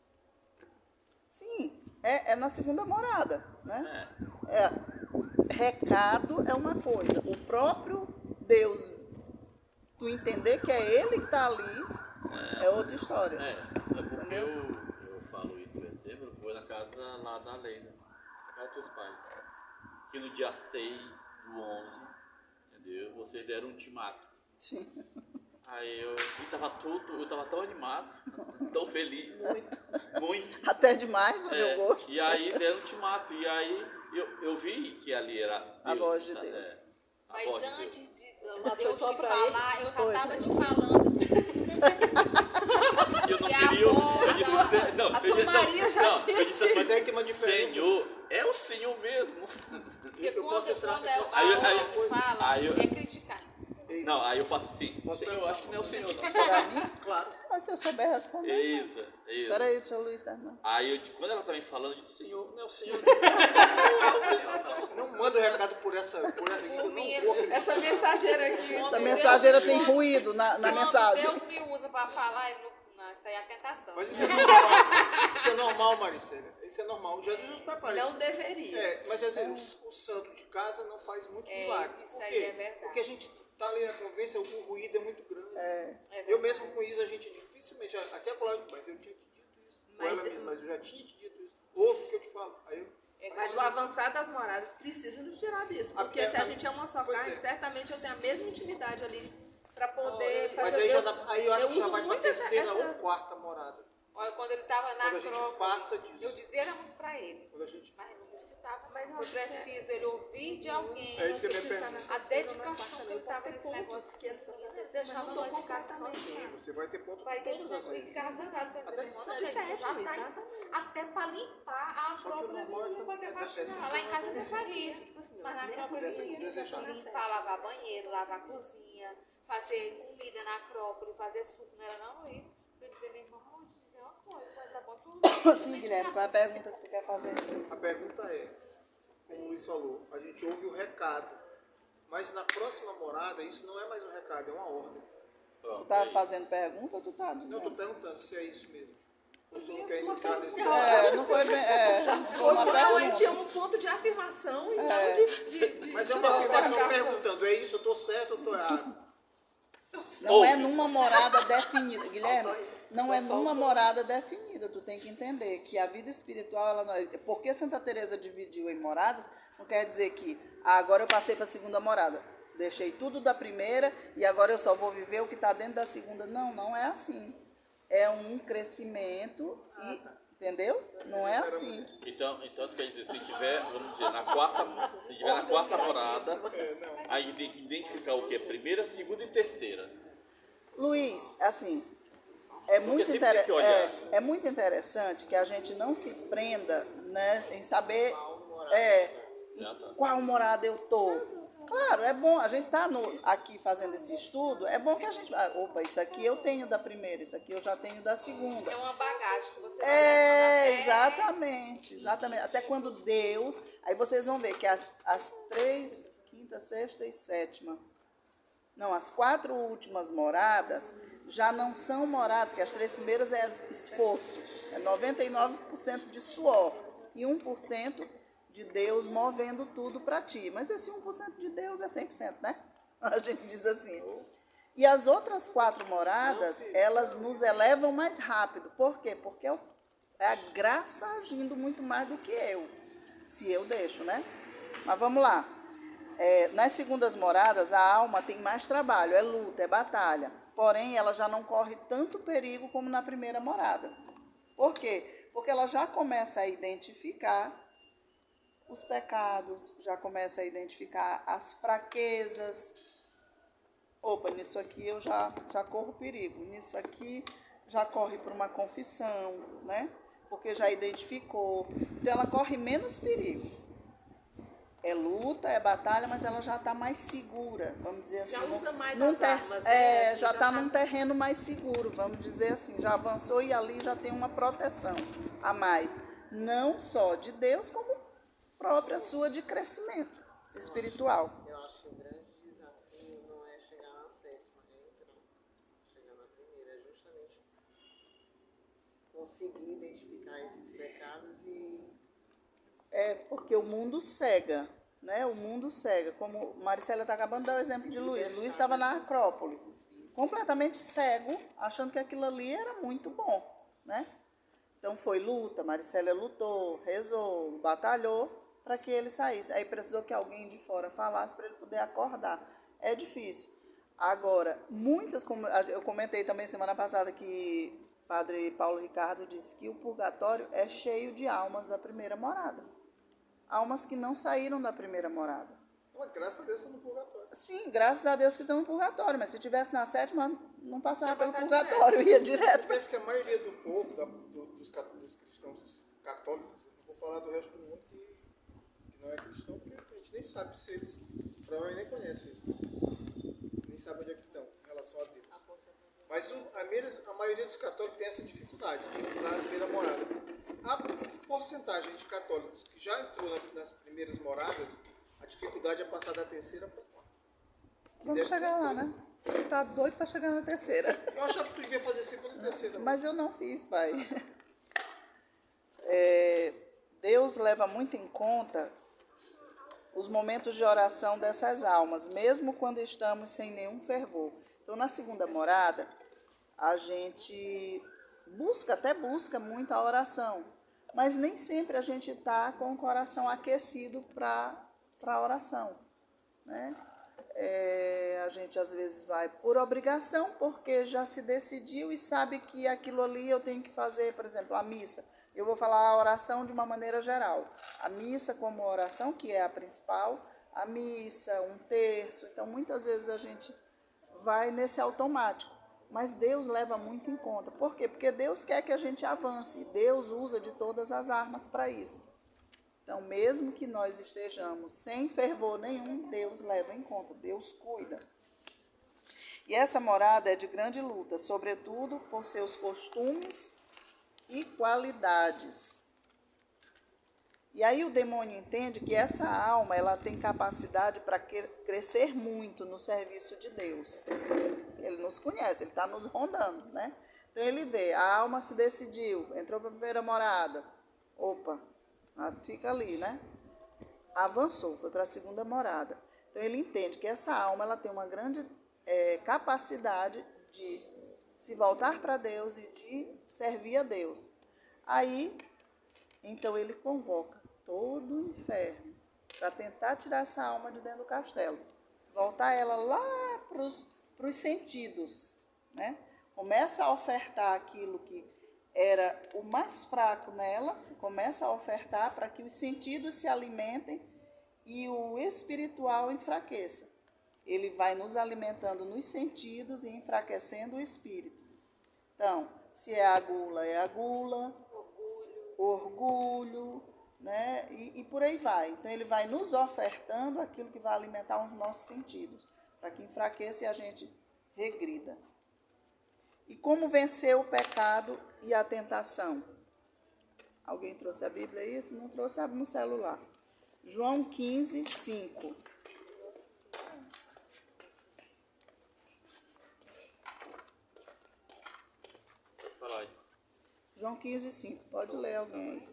Sim, é na segunda morada, né? Recado é uma coisa, o próprio Deus, tu entender que é Ele que está ali, é outra história. Porque eu falo isso, por exemplo, foi na casa lá da Leila, na casa dos teus pais, que no dia 6/11, entendeu? Vocês deram um ultimato. Sim. Aí eu tava tão animado, tão feliz. Muito. Até demais, no meu gosto. E aí deram um ultimato, e aí eu vi que ali era Deus, a voz de Deus. Mas voz antes de Deus. de só te pra falar, eu já Foi. tava te falando. Eu não E queria agora? eu disse, não, A tua Maria já tinha eu disse assim, Mas aí tem uma diferença. Senhor, é o Senhor mesmo. Porque Eu posso entrar- quando eu é posso- a Aí- outra aí- que fala, aí eu- é criticar. Não, aí eu faço assim, Posso Senhor, eu acho que não é o Senhor, não. Para mim, Claro. mas se eu souber responder. Isso. Peraí, deixa eu Luiz terminar. Aí, quando ela tá me falando, eu disse, Senhor, não é o Senhor, não. Não é o Senhor, não. Não manda o recado por essa aqui, que eu não mim, vou. Essa mensageira aqui. Essa mensageira tem ruído na Quando mensagem. Deus me usa para falar, isso aí é a tentação. Mas isso é normal. Isso é normal, Maricela. Isso é normal. Jesus nos prepara. Não Isso- deveria. Mas às vezes o santo de casa não faz muitos milagres. isso Por aí quê? é verdade. Porque a gente tá ali na convivência, o ruído é muito grande. É Eu mesmo com isso, a gente dificilmente, até a colar, mas eu tinha te dito isso. Mas eu já tinha te dito isso. Ouve o que eu te falo. Aí eu, Mas o avançar das moradas precisa nos tirar disso. Porque se a gente é uma só Pois carne, é. certamente eu tenho a mesma intimidade ali para poder mas fazer. aí eu acho que já uso vai para muito a terceira essa- ou quarta morada. Olha, quando ele estava na Quando a gente Acrópole, passa disso. eu dizia era muito para ele, Quando a gente... mas ele não me escutava. Mas eu Foi acho que é- preciso ele ouvir de alguém É isso que eu me Precisa pergunto. estar a na terceira ou na dedicação quarta, que ele eu posso estava ter nesse pontos negócio. que são Deixar deixando nós completamente. Sim, você vai ter ponto Vai ter todas as e vezes. ficar arrancado pra Até dizer, de "Mano, sete, gente, já tá exatamente. até para limpar a Só que o Acrópole normal ele ia é fazer que faxina. é Lá em casa eu não sempre fazia isso, tipo assim, mas na nessa Acrópole dessa eu ia desejada. limpar, lavar banheiro, lavar cozinha, fazer comida na Acrópole, fazer suco, não era não, Luiz? Eu dizia, meu irmão, vou te dizer uma coisa, vai dar bom tu Sim, Guilherme, qual é a pergunta que tu quer fazer? A pergunta é, como o Luiz falou, a gente ouve o recado. Mas na próxima morada, isso não é mais um recado, é uma ordem. Tu Pronto, tá é isso. fazendo pergunta ou tu tá Não, eu estou dizendo? perguntando se é isso mesmo. Ou se tu não quer entrar nesse Não foi bem. Foi uma Realmente é pergunta. um ponto de afirmação e não de Mas é uma afirmação perguntando, é isso, eu estou certo ou estou errado? Não é numa morada definida. Guilherme, não é numa morada definida. Tu tem que entender que a vida espiritual, ela não é. Porque Santa Teresa dividiu em moradas, não quer dizer que agora eu passei para a segunda morada. Deixei tudo da primeira e agora eu só vou viver o que está dentro da segunda. Não, não é assim. É um crescimento e. Entendeu? Não é assim. Então quer dizer, se tiver, vamos dizer, na quarta morada, aí tem que identificar o que é primeira, segunda e terceira. Luiz, assim, é muito, sempre tem que olhar. é muito interessante que a gente não se prenda, né, em saber Já tá. qual morada eu tô. Claro, é bom, a gente tá aqui fazendo esse estudo, é bom que a gente... opa, isso aqui eu tenho da primeira, isso aqui eu já tenho da segunda. É uma bagagem que você vai levando Exatamente. Até quando Deus... Aí vocês vão ver que as 3, quinta, sexta e sétima... Não, as 4 últimas moradas já não são moradas, que as 3 primeiras é esforço. É 99% de suor e 1% de Deus movendo tudo para ti. Mas esse 1% de Deus é 100%, né? A gente diz assim. E as outras 4 moradas, elas nos elevam mais rápido. Por quê? Porque é a graça agindo muito mais do que eu. Se eu deixo, né? Mas vamos lá. Nas segundas moradas, a alma tem mais trabalho, é luta, é batalha. Porém, ela já não corre tanto perigo como na primeira morada. Por quê? Porque ela já começa a identificar os pecados, já começa a identificar as fraquezas. Opa, nisso aqui eu já corro perigo. Nisso aqui já corre por uma confissão, né? Porque já identificou. Então, ela corre menos perigo. É luta, é batalha, mas ela já está mais segura, vamos dizer assim. Já usa mais num as armas, né? Assim, já está sabe. num terreno mais seguro, vamos dizer assim. Já avançou e ali já tem uma proteção a mais. Não só de Deus, como própria sua de crescimento espiritual. Eu acho que o grande desafio não é chegar na sétima, é entrar. Chegar na primeira, é justamente conseguir identificar esses pecados e É porque o mundo cega, né? O mundo cega. Como Maricela está acabando de dar o exemplo de Luiz. Luiz estava na Acrópole, completamente cego, achando que aquilo ali era muito bom, né? Então foi luta, Maricela lutou, rezou, batalhou para que ele saísse. Aí precisou que alguém de fora falasse para ele poder acordar. É difícil. Agora, muitas, como eu comentei também semana passada que Padre Paulo Ricardo disse que o purgatório é cheio de almas da primeira morada. Almas que não saíram da primeira morada. Mas graças a Deus estão no purgatório. Sim, graças a Deus que estão no purgatório, mas se tivesse na sétima, não passava pelo purgatório, ia direto. Eu penso que a maioria do povo, dos cristãos católicos, não vou falar do resto do mundo que não é cristão, porque a gente nem sabe se eles provavelmente nem conhecem isso. Nem sabe onde é que estão em relação a Deus. Mas a maioria dos católicos tem essa dificuldade de entrar na primeira morada. A porcentagem de católicos que já entrou nas primeiras moradas, a dificuldade é passar da terceira para a quarta. Vamos Deve chegar ser lá, coisa. né? Você tá doido para chegar na terceira. Eu achava que tu devia fazer segunda e terceira. Mas eu não fiz, pai. Deus leva muito em conta os momentos de oração dessas almas, mesmo quando estamos sem nenhum fervor. Então, na segunda morada, a gente até busca muito a oração, mas nem sempre a gente está com o coração aquecido para a oração, né? A gente às vezes vai por obrigação, porque já se decidiu e sabe que aquilo ali eu tenho que fazer, por exemplo, a missa. Eu vou falar a oração de uma maneira geral. A missa como oração, que é a principal, a missa, um terço. Então, muitas vezes a gente vai nesse automático. Mas Deus leva muito em conta. Por quê? Porque Deus quer que a gente avance. Deus usa de todas as armas para isso. Então, mesmo que nós estejamos sem fervor nenhum, Deus leva em conta, Deus cuida. E essa morada é de grande luta, sobretudo por seus costumes e qualidades. E aí o demônio entende que essa alma ela tem capacidade para crescer muito no serviço de Deus. Ele nos conhece, ele está nos rondando, né? Então ele vê, a alma se decidiu, entrou para a primeira morada. Opa, fica ali, né? Avançou, foi para a segunda morada. Então ele entende que essa alma ela tem uma grande capacidade de se voltar para Deus e de servir a Deus. Aí, então ele convoca todo o inferno para tentar tirar essa alma de dentro do castelo, voltar ela lá para os sentidos, né? Começa a ofertar aquilo que era o mais fraco nela, começa a ofertar para que os sentidos se alimentem e o espiritual enfraqueça. Ele vai nos alimentando nos sentidos e enfraquecendo o espírito. Então, se é a gula, orgulho, né? E por aí vai. Então, ele vai nos ofertando aquilo que vai alimentar os nossos sentidos, para que enfraqueça e a gente regrida. E como vencer o pecado e a tentação? Alguém trouxe a Bíblia aí? Se não trouxe, abre no celular. João 15, 5. Pode falar aí. João 15, 5. Pode ler alguém aí.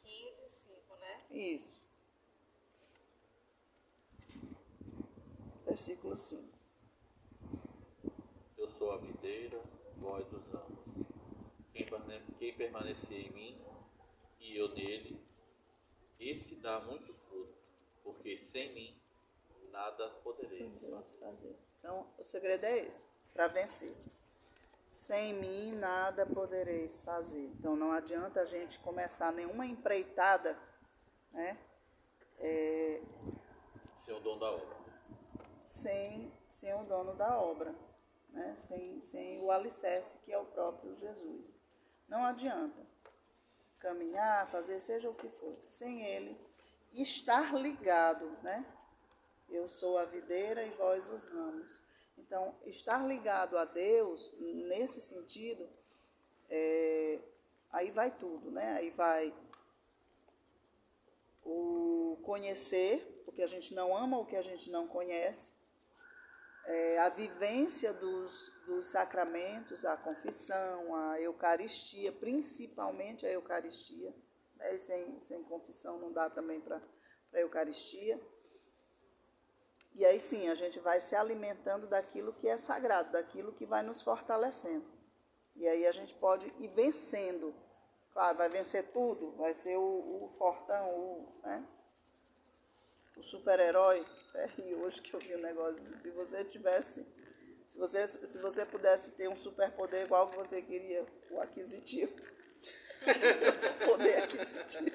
15, 5, né? Isso. Versículo 5. Eu sou a videira, vós os ramos. Quem permanecer em mim e eu nele, esse dá muito fruto, porque sem mim nada podereis fazer. Então, o segredo é esse, para vencer. Sem mim nada podereis fazer. Então, não adianta a gente começar nenhuma empreitada, né? Sem o dom da obra. Sem o dono da obra, né? Sem o alicerce que é o próprio Jesus. Não adianta caminhar, fazer seja o que for, sem ele estar ligado, né? Eu sou a videira e vós os ramos. Então, estar ligado a Deus, nesse sentido, aí vai tudo, né? Aí vai o conhecer, porque a gente não ama o que a gente não conhece, a vivência dos sacramentos, a confissão, a Eucaristia, principalmente a Eucaristia, né? Sem confissão não dá também para a Eucaristia. E aí sim, a gente vai se alimentando daquilo que é sagrado, daquilo que vai nos fortalecendo. E aí a gente pode ir vencendo. Claro, vai vencer tudo, vai ser o fortão, né? O super-herói. E hoje que eu vi um negócio, se você pudesse ter um superpoder igual que você queria, o aquisitivo. O poder aquisitivo.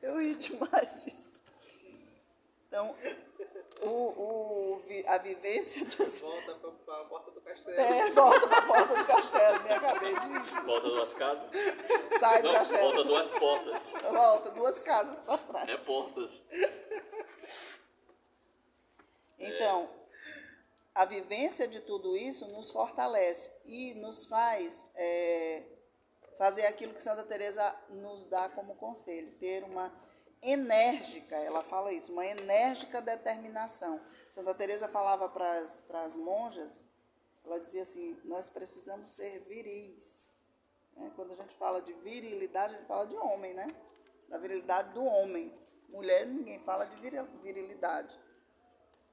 Eu ri demais disso. Então, a vivência dos... Volta para a porta do castelo. Volta para a porta do castelo, minha cabeça. Volta duas casas? Sai do Não, castelo. volta duas portas. Volta 2 casas para trás. É portas. Então, a vivência de tudo isso nos fortalece e nos faz fazer aquilo que Santa Teresa nos dá como conselho, ter uma enérgica, ela fala isso, uma enérgica determinação. Santa Teresa falava para as monjas, ela dizia assim, nós precisamos ser viris. Né? Quando a gente fala de virilidade, a gente fala de homem, né? Da virilidade do homem. Mulher, ninguém fala de virilidade.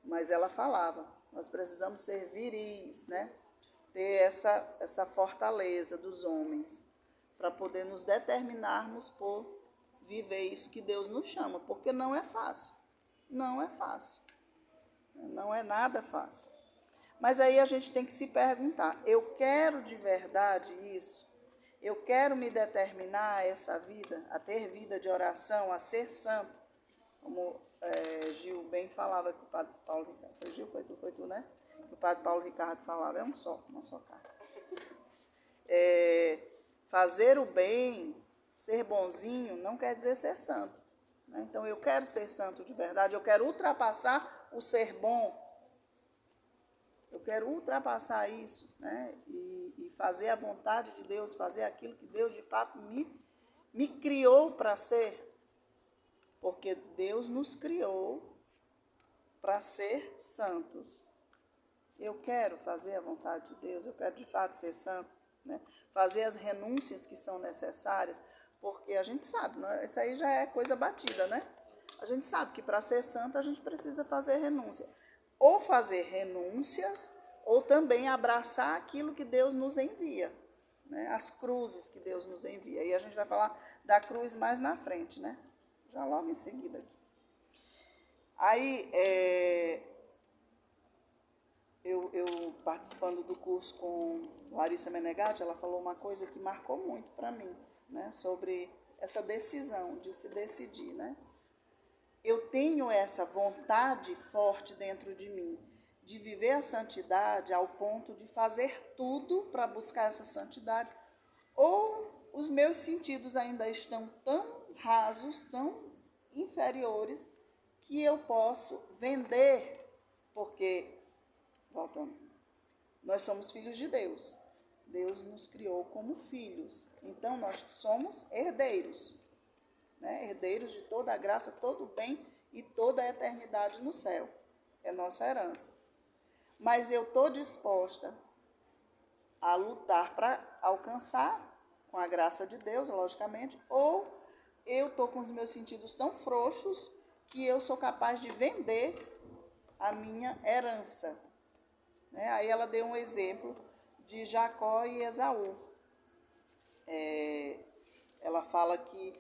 Mas ela falava, nós precisamos ser viris, né? Ter essa fortaleza dos homens, para poder nos determinarmos por viver isso que Deus nos chama, porque não é fácil, não é fácil, não é nada fácil. Mas aí a gente tem que se perguntar, eu quero de verdade isso? Eu quero me determinar a essa vida, a ter vida de oração, a ser santo, como Gil bem falava que o Padre Paulo Ricardo, foi Gil, foi tu, né? Que o Padre Paulo Ricardo falava, uma só carta. Fazer o bem, ser bonzinho, não quer dizer ser santo. Né? Então, eu quero ser santo de verdade, eu quero ultrapassar o ser bom. Eu quero ultrapassar isso, né? E fazer a vontade de Deus, fazer aquilo que Deus de fato me criou para ser. Porque Deus nos criou para ser santos. Eu quero fazer a vontade de Deus, eu quero de fato ser santo, né? Fazer as renúncias que são necessárias, porque a gente sabe, né? Isso aí já é coisa batida, né? A gente sabe que para ser santo a gente precisa fazer renúncia. Ou fazer renúncias, ou também abraçar aquilo que Deus nos envia, né? As cruzes que Deus nos envia. E a gente vai falar da cruz mais na frente, né? Já logo em seguida aqui. Aí, eu participando do curso com Larissa Menegatti, ela falou uma coisa que marcou muito para mim, né? Sobre essa decisão de se decidir, né? Eu tenho essa vontade forte dentro de mim, de viver a santidade ao ponto de fazer tudo para buscar essa santidade, ou os meus sentidos ainda estão tão rasos, tão inferiores, que eu posso vender, porque, voltando, nós somos filhos de Deus. Deus nos criou como filhos, então nós somos herdeiros, né? Herdeiros de toda a graça, todo o bem e toda a eternidade no céu. É nossa herança. Mas eu estou disposta a lutar para alcançar, com a graça de Deus, logicamente, ou eu estou com os meus sentidos tão frouxos que eu sou capaz de vender a minha herança, né? Aí ela deu um exemplo de Jacó e Esaú. Ela fala que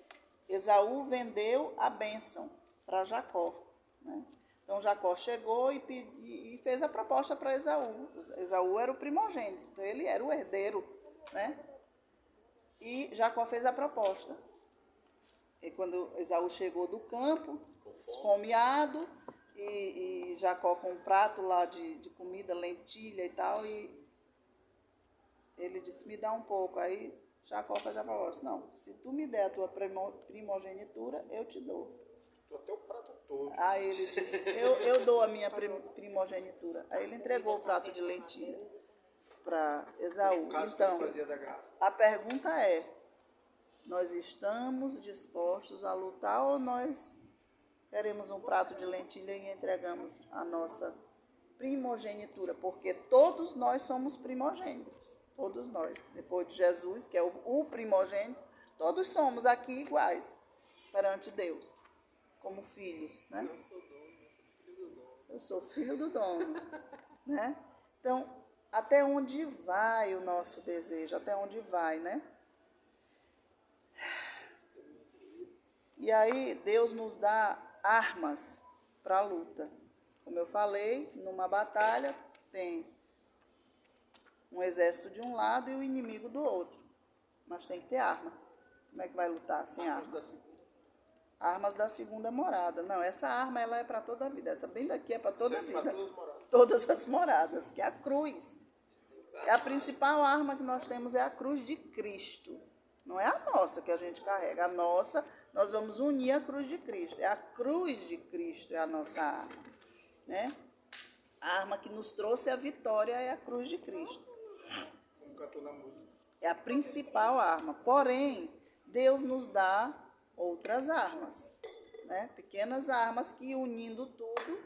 Esaú vendeu a bênção para Jacó, né? Então Jacó chegou e fez a proposta para Esaú. Esaú era o primogênito, então ele era o herdeiro, né? E Jacó fez a proposta. E quando Esaú chegou do campo, esfomeado, e Jacó com um prato lá de comida, lentilha e tal, e ele disse, me dá um pouco. Aí Jacó fez a proposta, não, se tu me der a tua primogenitura, eu te dou. Tô até o prato todo. Aí ele disse, eu dou a minha primogenitura. Aí ele entregou o prato de lentilha para Esaú. Então, Fazia da graça. a pergunta é, nós estamos dispostos a lutar ou nós queremos um prato de lentilha e entregamos a nossa primogenitura? Porque todos nós somos primogênitos, todos nós. Depois de Jesus, que é o primogênito, todos somos aqui iguais perante Deus, como filhos, né? Eu sou filho do dono, né? Então, até onde vai o nosso desejo? Até onde vai, né? E aí, Deus nos dá armas para a luta. Como eu falei, numa batalha tem um exército de um lado e o inimigo do outro. Mas tem que ter arma. Como é que vai lutar sem arma? Armas da segunda morada. Não, essa arma ela é para toda a vida. Essa bem daqui é para toda a vida. Todas as moradas, que é a cruz. A principal arma que nós temos é a cruz de Cristo. Não é a nossa que a gente carrega. A nossa, nós vamos unir a cruz de Cristo. É a cruz de Cristo, é a nossa arma, né? A arma que nos trouxe a vitória é a cruz de Cristo. Como cantou na música. É a principal arma. Porém, Deus nos dá outras armas, né? Pequenas armas que, unindo tudo,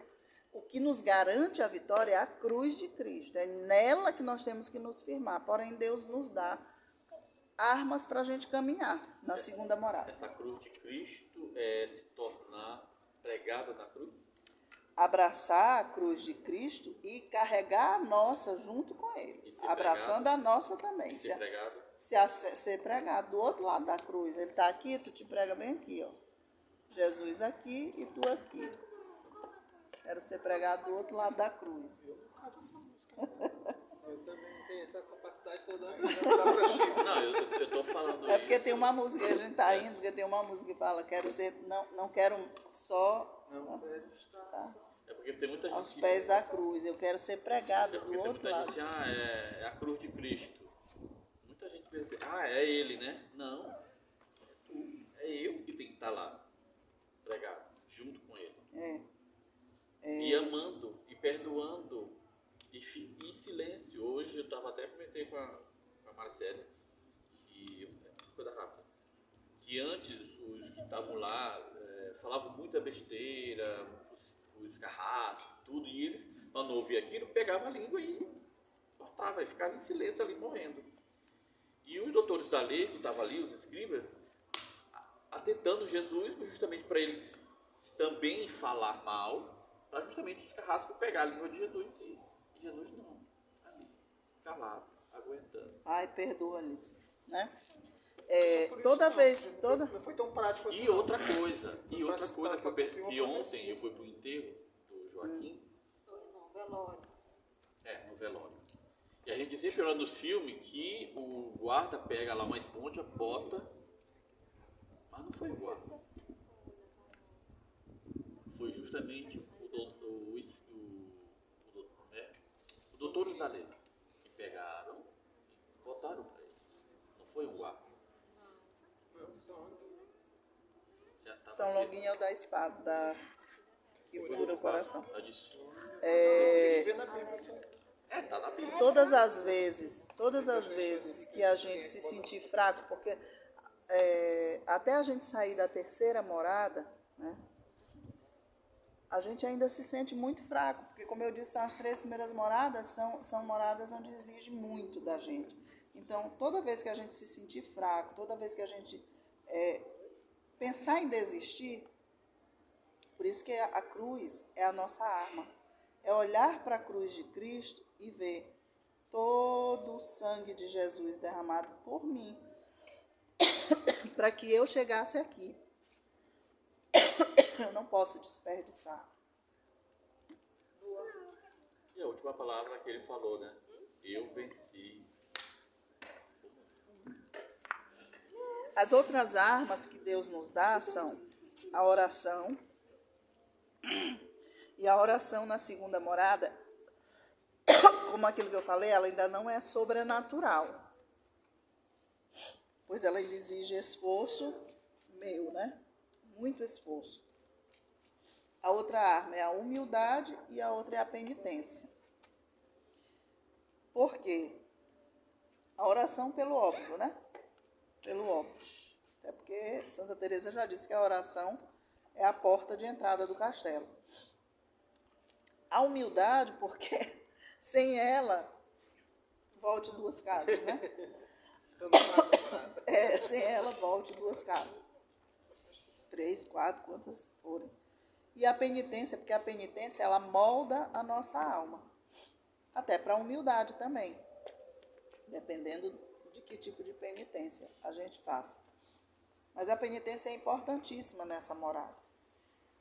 o que nos garante a vitória é a cruz de Cristo. É nela que nós temos que nos firmar. Porém, Deus nos dá armas para a gente caminhar na segunda morada. Essa cruz de Cristo é se tornar pregado na cruz? Abraçar a cruz de Cristo e carregar a nossa junto com Ele. Abraçando pregado, a nossa também. E ser pregado? Ser pregado do outro lado da cruz. Ele está aqui, tu te prega bem aqui, ó. Jesus aqui e tu aqui. Quero ser pregado do outro lado da cruz. Eu também não tenho essa capacidade toda. Não, eu estou falando É porque isso. tem uma música, a gente está indo, porque tem uma música que fala, quero ser, não quero só É porque tem muita gente aos pés da cruz, eu quero ser pregado É porque do tem outro muita lado. gente, é a cruz de Cristo. Muita gente pensa, é ele, né? Não, é tu, é eu que tenho que estar lá, pregado, junto com ele. E amando, e perdoando, e silêncio. Hoje eu tava até comentei com a Marcela, que coisa rápida, que antes os que estavam lá falavam muita besteira, os carrascos, tudo, e eles, quando ouvia aquilo, pegavam a língua e cortava, e ficava em silêncio ali morrendo. E os doutores da lei, que estavam ali, os escribas, atentando Jesus, justamente para eles também falar mal, para justamente os carrascos pegar a língua de Jesus, e Jesus não, ali, calado, aguentando. Ai, perdoa-lhes, né? Por isso Toda não, vez, não toda... Não foi tão prático assim. E não. outra coisa que, que ontem profecia. eu fui pro enterro do Joaquim, No velório. no velório. E a gente sempre olha nos filmes que o guarda pega lá uma esponja, bota, mas não foi o guarda. Foi justamente o doutor da lei que pegaram e botaram para ele. Não foi o guarda. Já tava São Longuinho é o da espada, que fura o coração. Tá disso. Tem que ver na Bíblia. Tá na Bíblia. Todas as vezes que a gente se sentir fraco, porque até a gente sair da terceira morada, né, a gente ainda se sente muito fraco, porque como eu disse, são as 3 primeiras moradas, são moradas onde exige muito da gente. Então, toda vez que a gente se sentir fraco, toda vez que a gente pensar em desistir, por isso que a cruz é a nossa arma. É olhar para a cruz de Cristo e ver todo o sangue de Jesus derramado por mim, para que eu chegasse aqui. Eu não posso desperdiçar. E a última palavra que ele falou, né? Eu venci. As outras armas que Deus nos dá são a oração. E a oração na segunda morada, como aquilo que eu falei, ela ainda não é sobrenatural. Pois ela exige esforço meu, né? Muito esforço. A outra arma é a humildade e a outra é a penitência. Por quê? A oração pelo óbvio, né? Pelo óbvio. Até porque Santa Teresa já disse que a oração é a porta de entrada do castelo. A humildade, porque sem ela, volte 2 casas, né? Sem ela, volte 2 casas. 3, 4, quantas forem. E a penitência, porque a penitência, ela molda a nossa alma. Até para a humildade também. Dependendo de que tipo de penitência a gente faça. Mas a penitência é importantíssima nessa morada.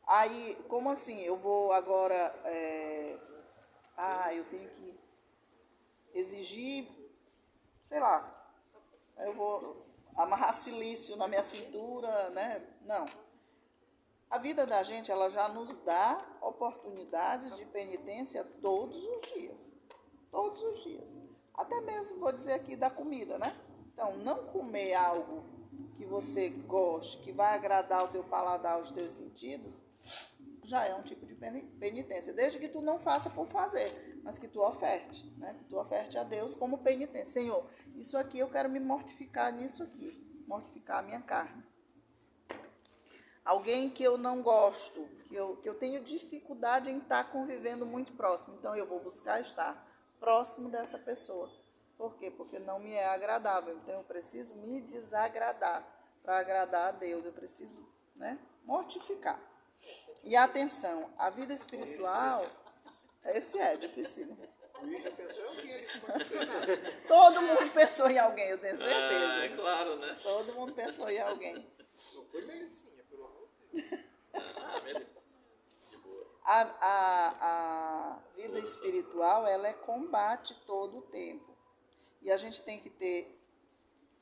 Aí, como assim? Eu vou agora... eu tenho que exigir, sei lá, eu vou amarrar silício na minha cintura, né? Não. A vida da gente, ela já nos dá oportunidades de penitência todos os dias. Todos os dias. Até mesmo, vou dizer aqui, da comida, né? Então, não comer algo que você goste, que vai agradar o teu paladar, os teus sentidos, já é um tipo de penitência. Desde que tu não faça por fazer, mas que tu oferte, né? Que tu oferte a Deus como penitência. Senhor, isso aqui eu quero me mortificar nisso aqui. Mortificar a minha carne. Alguém que eu não gosto, que eu tenho dificuldade em estar convivendo muito próximo. Então, eu vou buscar estar próximo dessa pessoa. Por quê? Porque não me é agradável. Então, eu preciso me desagradar. Para agradar a Deus, eu preciso, né, mortificar. E atenção, a vida espiritual, esse é difícil. Luiz já pensou em alguém ali que pode ser. Todo mundo pensou em alguém, eu tenho certeza. É claro, né? Todo mundo pensou em alguém. Não foi Melicinha, pelo amor de Deus. Beleza. De boa. A vida espiritual, ela é combate todo o tempo. E a gente tem que ter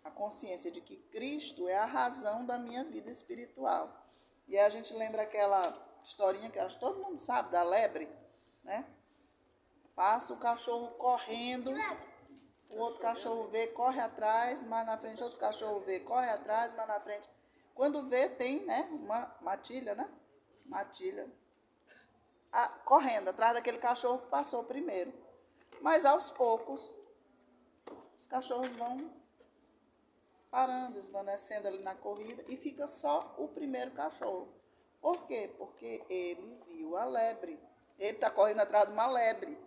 a consciência de que Cristo é a razão da minha vida espiritual. E aí a gente lembra aquela historinha que acho que todo mundo sabe, da lebre, né? Passa o cachorro correndo, o outro cachorro vê, corre atrás, mais na frente, outro cachorro vê, corre atrás, mais na frente. Quando vê, tem, né, uma matilha, né? Matilha. Correndo atrás daquele cachorro que passou primeiro. Mas aos poucos, os cachorros vão parando, desvanecendo ali na corrida e fica só o primeiro cachorro. Por quê? Porque ele viu a lebre. Ele está correndo atrás de uma lebre.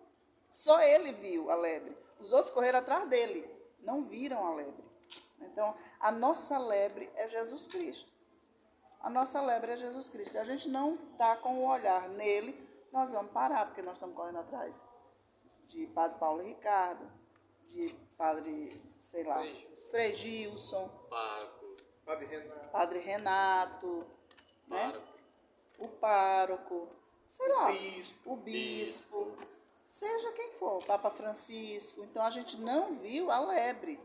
Só ele viu a lebre. Os outros correram atrás dele, não viram a lebre. Então, a nossa lebre é Jesus Cristo. A nossa lebre é Jesus Cristo. Se a gente não está com o olhar nele, nós vamos parar, porque nós estamos correndo atrás de Padre Paulo Ricardo, de Padre, sei lá, Frei Gilson, Pároco, Padre Renato, né? pároco. O pároco, sei lá, Bispo. o bispo, seja quem for, o Papa Francisco. Então a gente não viu a lebre,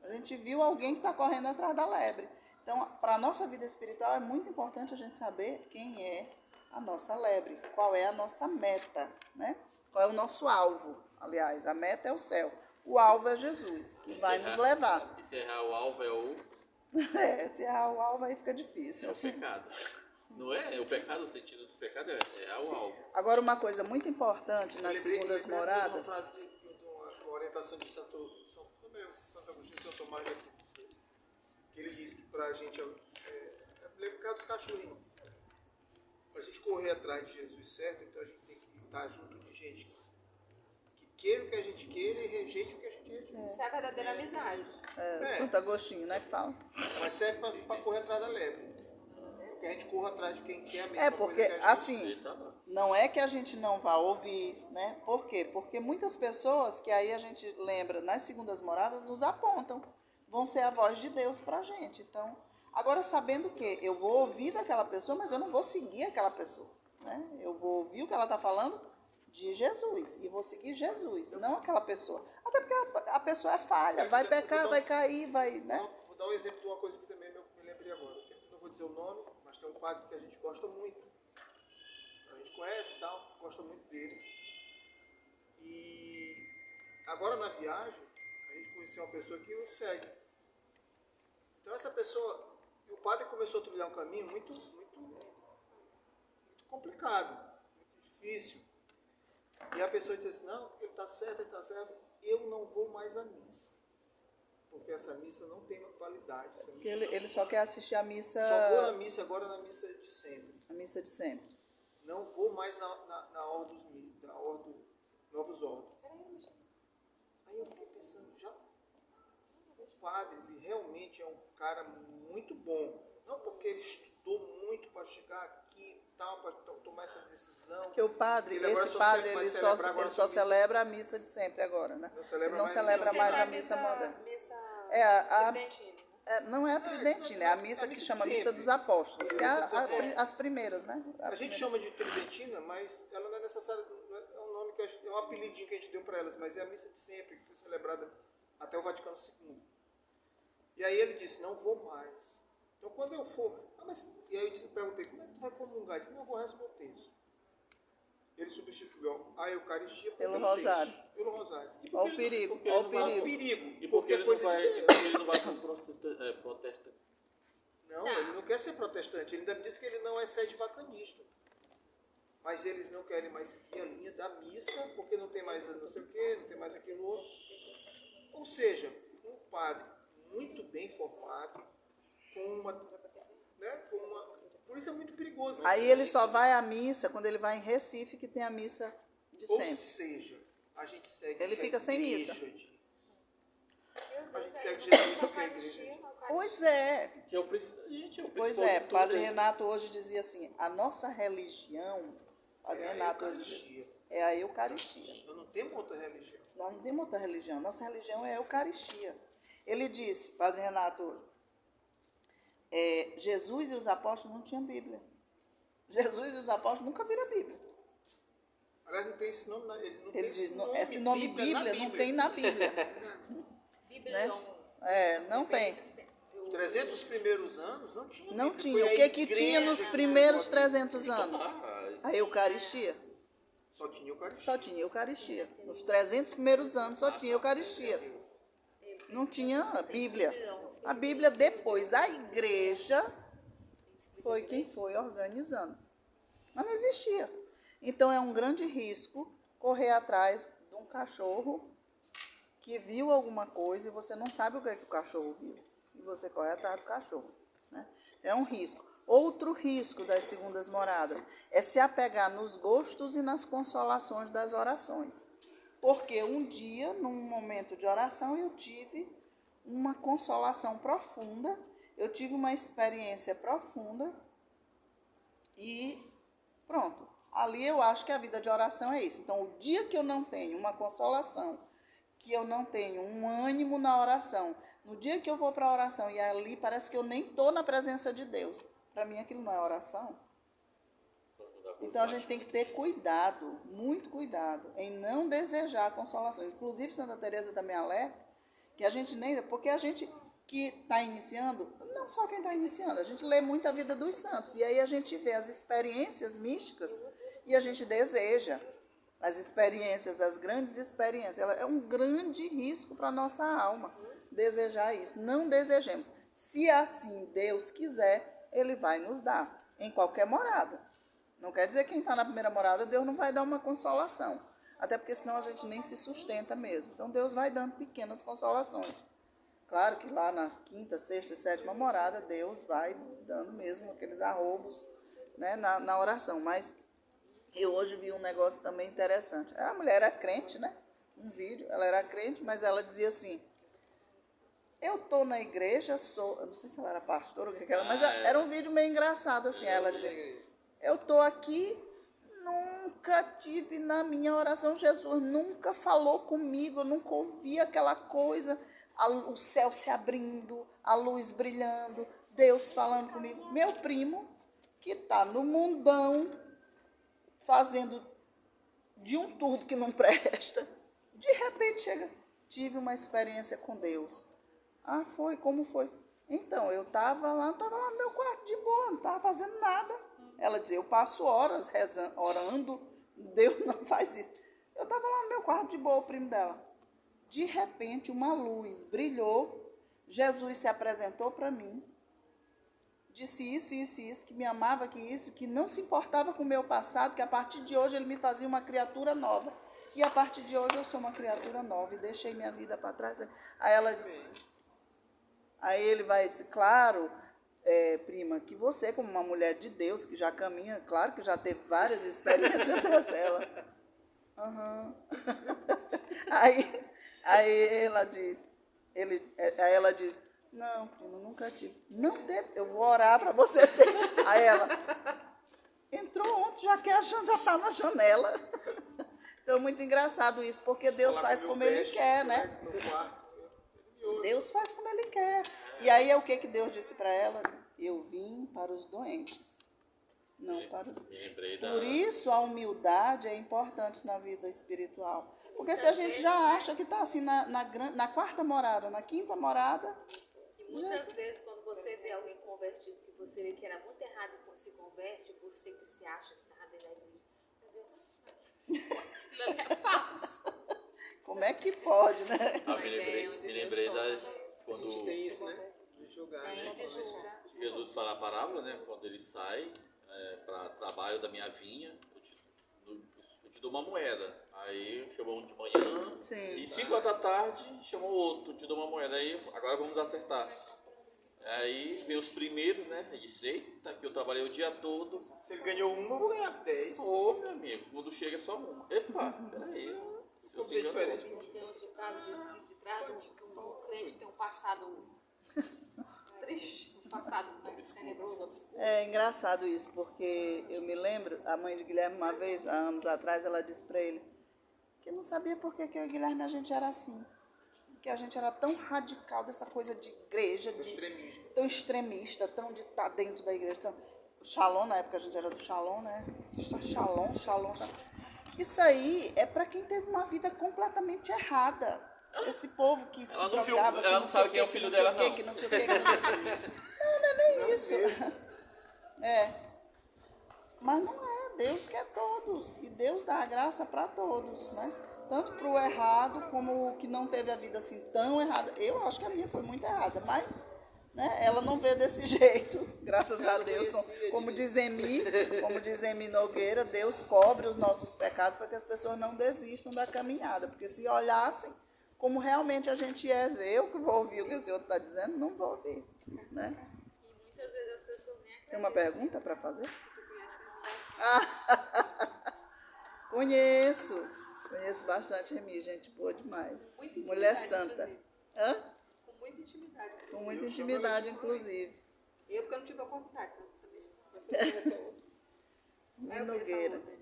a gente viu alguém que está correndo atrás da lebre. Então, para a nossa vida espiritual é muito importante a gente saber quem é a nossa lebre, qual é a nossa meta, né? Qual é o nosso alvo. Aliás, a meta é o céu, o alvo é Jesus, que vai nos levar. E se errar o alvo é o Se errar o alvo aí fica difícil. pecado. Não é? O pecado, o sentido do pecado é errar o alvo. Agora, uma coisa muito importante nas segundas Uma moradas. frase de uma orientação de não me lembro se Santo Agostinho ou Santo Tomás de Aquino, que ele diz que para a gente, lembra o caso dos cachorrinhos, para a gente correr atrás de Jesus certo, então a gente tem que estar junto de gente que queira o que a gente queira e rejeite o que a gente rejeita. Isso é a verdadeira amizade. Santo Agostinho, né, que fala. Mas serve para correr atrás da lebre. Que a gente corra atrás de quem quer a mesma É porque, coisa que a gente. assim, não é que a gente não vá ouvir, né? Por quê? Porque muitas pessoas, que aí a gente lembra nas segundas moradas, nos apontam. Vão ser a voz de Deus pra gente. Então, agora sabendo que eu vou ouvir daquela pessoa, mas eu não vou seguir aquela pessoa, né? Eu vou ouvir o que ela está falando de Jesus e vou seguir Jesus, não aquela pessoa. Até porque a pessoa é falha, vai pecar, vai cair, vai, né? Vou dar um exemplo de uma coisa que também me lembrei agora. Não vou dizer o nome, mas tem um padre que a gente gosta muito. A gente conhece e tal, gosta muito dele. E agora na viagem, a gente conheceu uma pessoa que o segue. Então essa pessoa, o padre começou a trilhar um caminho muito complicado, muito difícil. E a pessoa disse assim, não, ele está certo, eu não vou mais à missa. Porque essa missa não tem uma qualidade. Essa missa Ele só quer assistir a missa. Só vou na missa agora, na missa de sempre. A missa de sempre. Não vou mais na ordem dos novos ordens. Aí eu fiquei pensando, o padre, ele realmente é um cara muito bom. Não porque ele estudou muito para chegar aqui e tal, para tomar essa decisão. Porque o padre, Ele agora esse padre, ele só a celebra a missa de sempre agora, né? Ele não celebra mais a missa moderna. Não é a tridentina, é a missa que se chama Missa dos Apóstolos, que é as primeiras, né? A gente chama de tridentina, mas ela não é necessária, é um nome é um apelidinho que a gente deu para elas, mas é a missa de sempre, que foi celebrada até o Vaticano II. E aí ele disse, não vou mais. Então quando eu for, e aí eu perguntei, como é que tu vai comungar? Ele disse, não, eu vou rezar o terço. Ele substituiu a Eucaristia pelo rosário. Pelo rosário. Olha o perigo, Olha o perigo. E porque ele não vai como protestante? Não, ele não quer ser protestante. Ele ainda disse que ele não é sede-vacanista. Mas eles não querem mais seguir a linha da missa, porque não tem mais não sei o quê, não tem mais aquilo outro. Ou seja, um padre muito bem formado, por isso é muito perigoso. Aí ele só vai à missa quando ele vai em Recife, que tem a missa de sempre. Ou seja, a gente segue ele fica sem missa. A gente segue Jesus, que é a igreja. Pois é. Que é o principal. Pois é, Padre Renato hoje dizia assim, a nossa religião, Padre Renato hoje dizia, é a Eucaristia. Eu não tenho outra religião. Nós não temos outra religião, nossa religião é a Eucaristia. Ele disse, Padre Renato hoje, Jesus e os apóstolos não tinham Bíblia. Jesus e os apóstolos nunca viram a Bíblia. Aliás, não tem esse nome, ele diz, esse nome Bíblia não tem na Bíblia. Bíblia não tem. Os 300 primeiros anos não tinha. Não tinha. O que tinha nos primeiros 300 anos? A Eucaristia. Só tinha Eucaristia. Só tinha Eucaristia. Nos 300 primeiros anos só tinha Eucaristia. Não tinha Bíblia. A Bíblia depois, a igreja foi quem foi organizando. Mas não existia. Então é um grande risco correr atrás de um cachorro que viu alguma coisa e você não sabe o que é que o cachorro viu. E você corre atrás do cachorro, né? É um risco. Outro risco das segundas moradas é se apegar nos gostos e nas consolações das orações. Porque um dia, num momento de oração, eu tive uma consolação profunda, eu tive uma experiência profunda e pronto. Ali eu acho que a vida de oração é isso. Então, o dia que eu não tenho uma consolação, que eu não tenho um ânimo na oração, no dia que eu vou para a oração e ali parece que eu nem estou na presença de Deus, para mim aquilo não é oração. Então a gente tem que ter cuidado, muito cuidado, em não desejar consolações. Inclusive, Santa Teresa também alerta que a gente nem... Porque a gente que está iniciando, não só quem está iniciando, a gente lê muito a vida dos santos. E aí a gente vê as experiências místicas e a gente deseja as experiências, as grandes experiências. Ela é um grande risco para a nossa alma desejar isso. Não desejemos. Se assim Deus quiser, Ele vai nos dar em qualquer morada. Não quer dizer que quem está na primeira morada, Deus não vai dar uma consolação. Até porque senão a gente nem se sustenta mesmo. Então Deus vai dando pequenas consolações. Claro que lá na quinta, sexta e sétima morada, Deus vai dando mesmo aqueles arroubos, né, na oração. Mas eu hoje vi um negócio também interessante. A mulher era crente, né? Um vídeo, ela era crente, mas ela dizia assim: eu tô na igreja, eu não sei se ela era pastora ou o que era, mas era um vídeo meio engraçado, assim. Ela dizia: eu tô aqui, nunca tive na minha oração, Jesus nunca falou comigo, eu nunca ouvi aquela coisa, o céu se abrindo, a luz brilhando, Deus falando comigo. Meu primo, que tá no mundão, fazendo de um tudo que não presta, de repente chega, tive uma experiência com Deus. Ah, foi? Como foi? Então, eu estava lá no meu quarto de boa, não estava fazendo nada. Ela dizia: eu passo horas rezando, orando, Deus não faz isso. Eu estava lá no meu quarto de boa, o primo dela. De repente, uma luz brilhou, Jesus se apresentou para mim, disse isso, que me amava, que não se importava com o meu passado, que a partir de hoje ele me fazia uma criatura nova. E a partir de hoje eu sou uma criatura nova e deixei minha vida para trás. Aí ela disse... Aí ele vai dizer: claro, prima, que você, como uma mulher de Deus, que já caminha, claro que já teve várias experiências dessa. Ela... Uhum. Aí ela diz... Aí ela diz: não, prima, nunca tive. Não teve, eu vou orar para você ter. Aí ela... entrou ontem, já está na janela. Então, muito engraçado isso, porque Deus faz como Ele quer, né? Deus faz como Ele quer. E aí, o que Deus disse para ela? Eu vim para os doentes, não para os... Por isso, a humildade é importante na vida espiritual. Porque se a gente já acha que está assim na quarta morada, na quinta morada... E muitas vezes, quando você vê alguém convertido, que você vê que era muito errado e se converte, você que se acha que está dentro da igreja, meu Deus, mas como é falso. Como é que pode, né? Me lembrei das... Quando A gente tem isso, né? De julgar, né? De julgar. Jesus fala a parábola, né? Quando ele sai para trabalho da minha vinha, eu te dou uma moeda. Aí chamou um de manhã, Sim. E 5 horas da tarde chamou outro, te dou uma moeda. Aí agora vamos acertar. Aí vem os primeiros, né? Eu disse: eita, que eu trabalhei o dia todo. Se ele ganhou uma, eu vou ganhar 10. Ô, meu amigo, quando chega é só uma. Epa, peraí. Como é diferente? Tem um ditado de trás que um crente tem um passado triste, um passado tenebroso, obscuro. É engraçado isso, porque eu me lembro, a mãe de Guilherme, uma vez, há anos atrás, ela disse para ele que não sabia por que eu e Guilherme a gente era assim. Que a gente era tão radical dessa coisa de igreja, tão extremista, tão de estar dentro da igreja. Tão... Shalom, na época a gente era do Shalom, né? Shalom. Isso aí é para quem teve uma vida completamente errada. Esse povo que se drogava, ela não sabe quem é o filho dela, não. Que não sei o que. Não é nem isso. Mas não é. Deus quer todos. E Deus dá a graça para todos, né? Tanto para o errado como o que não teve a vida assim tão errada. Eu acho que a minha foi muito errada, mas né? Ela não vê desse jeito, graças a Deus. Como diz Emi Nogueira, Deus cobre os nossos pecados para que as pessoas não desistam da caminhada. Porque se olhassem como realmente a gente é, eu que vou ouvir o que esse outro está dizendo, não vou ouvir, né? E muitas vezes as pessoas nem acreditam. Tem uma pergunta para fazer? Se tu conhece a mulher Conheço bastante Emi, gente boa demais. Muita intimidade, Mulher santa. inclusive. Hã? Com muita intimidade. Com muita intimidade, inclusive. Eu, porque eu não tive a oportunidade. Então, também. Você conhece a outra? Emi Aí eu fiz essa Nogueira. outra.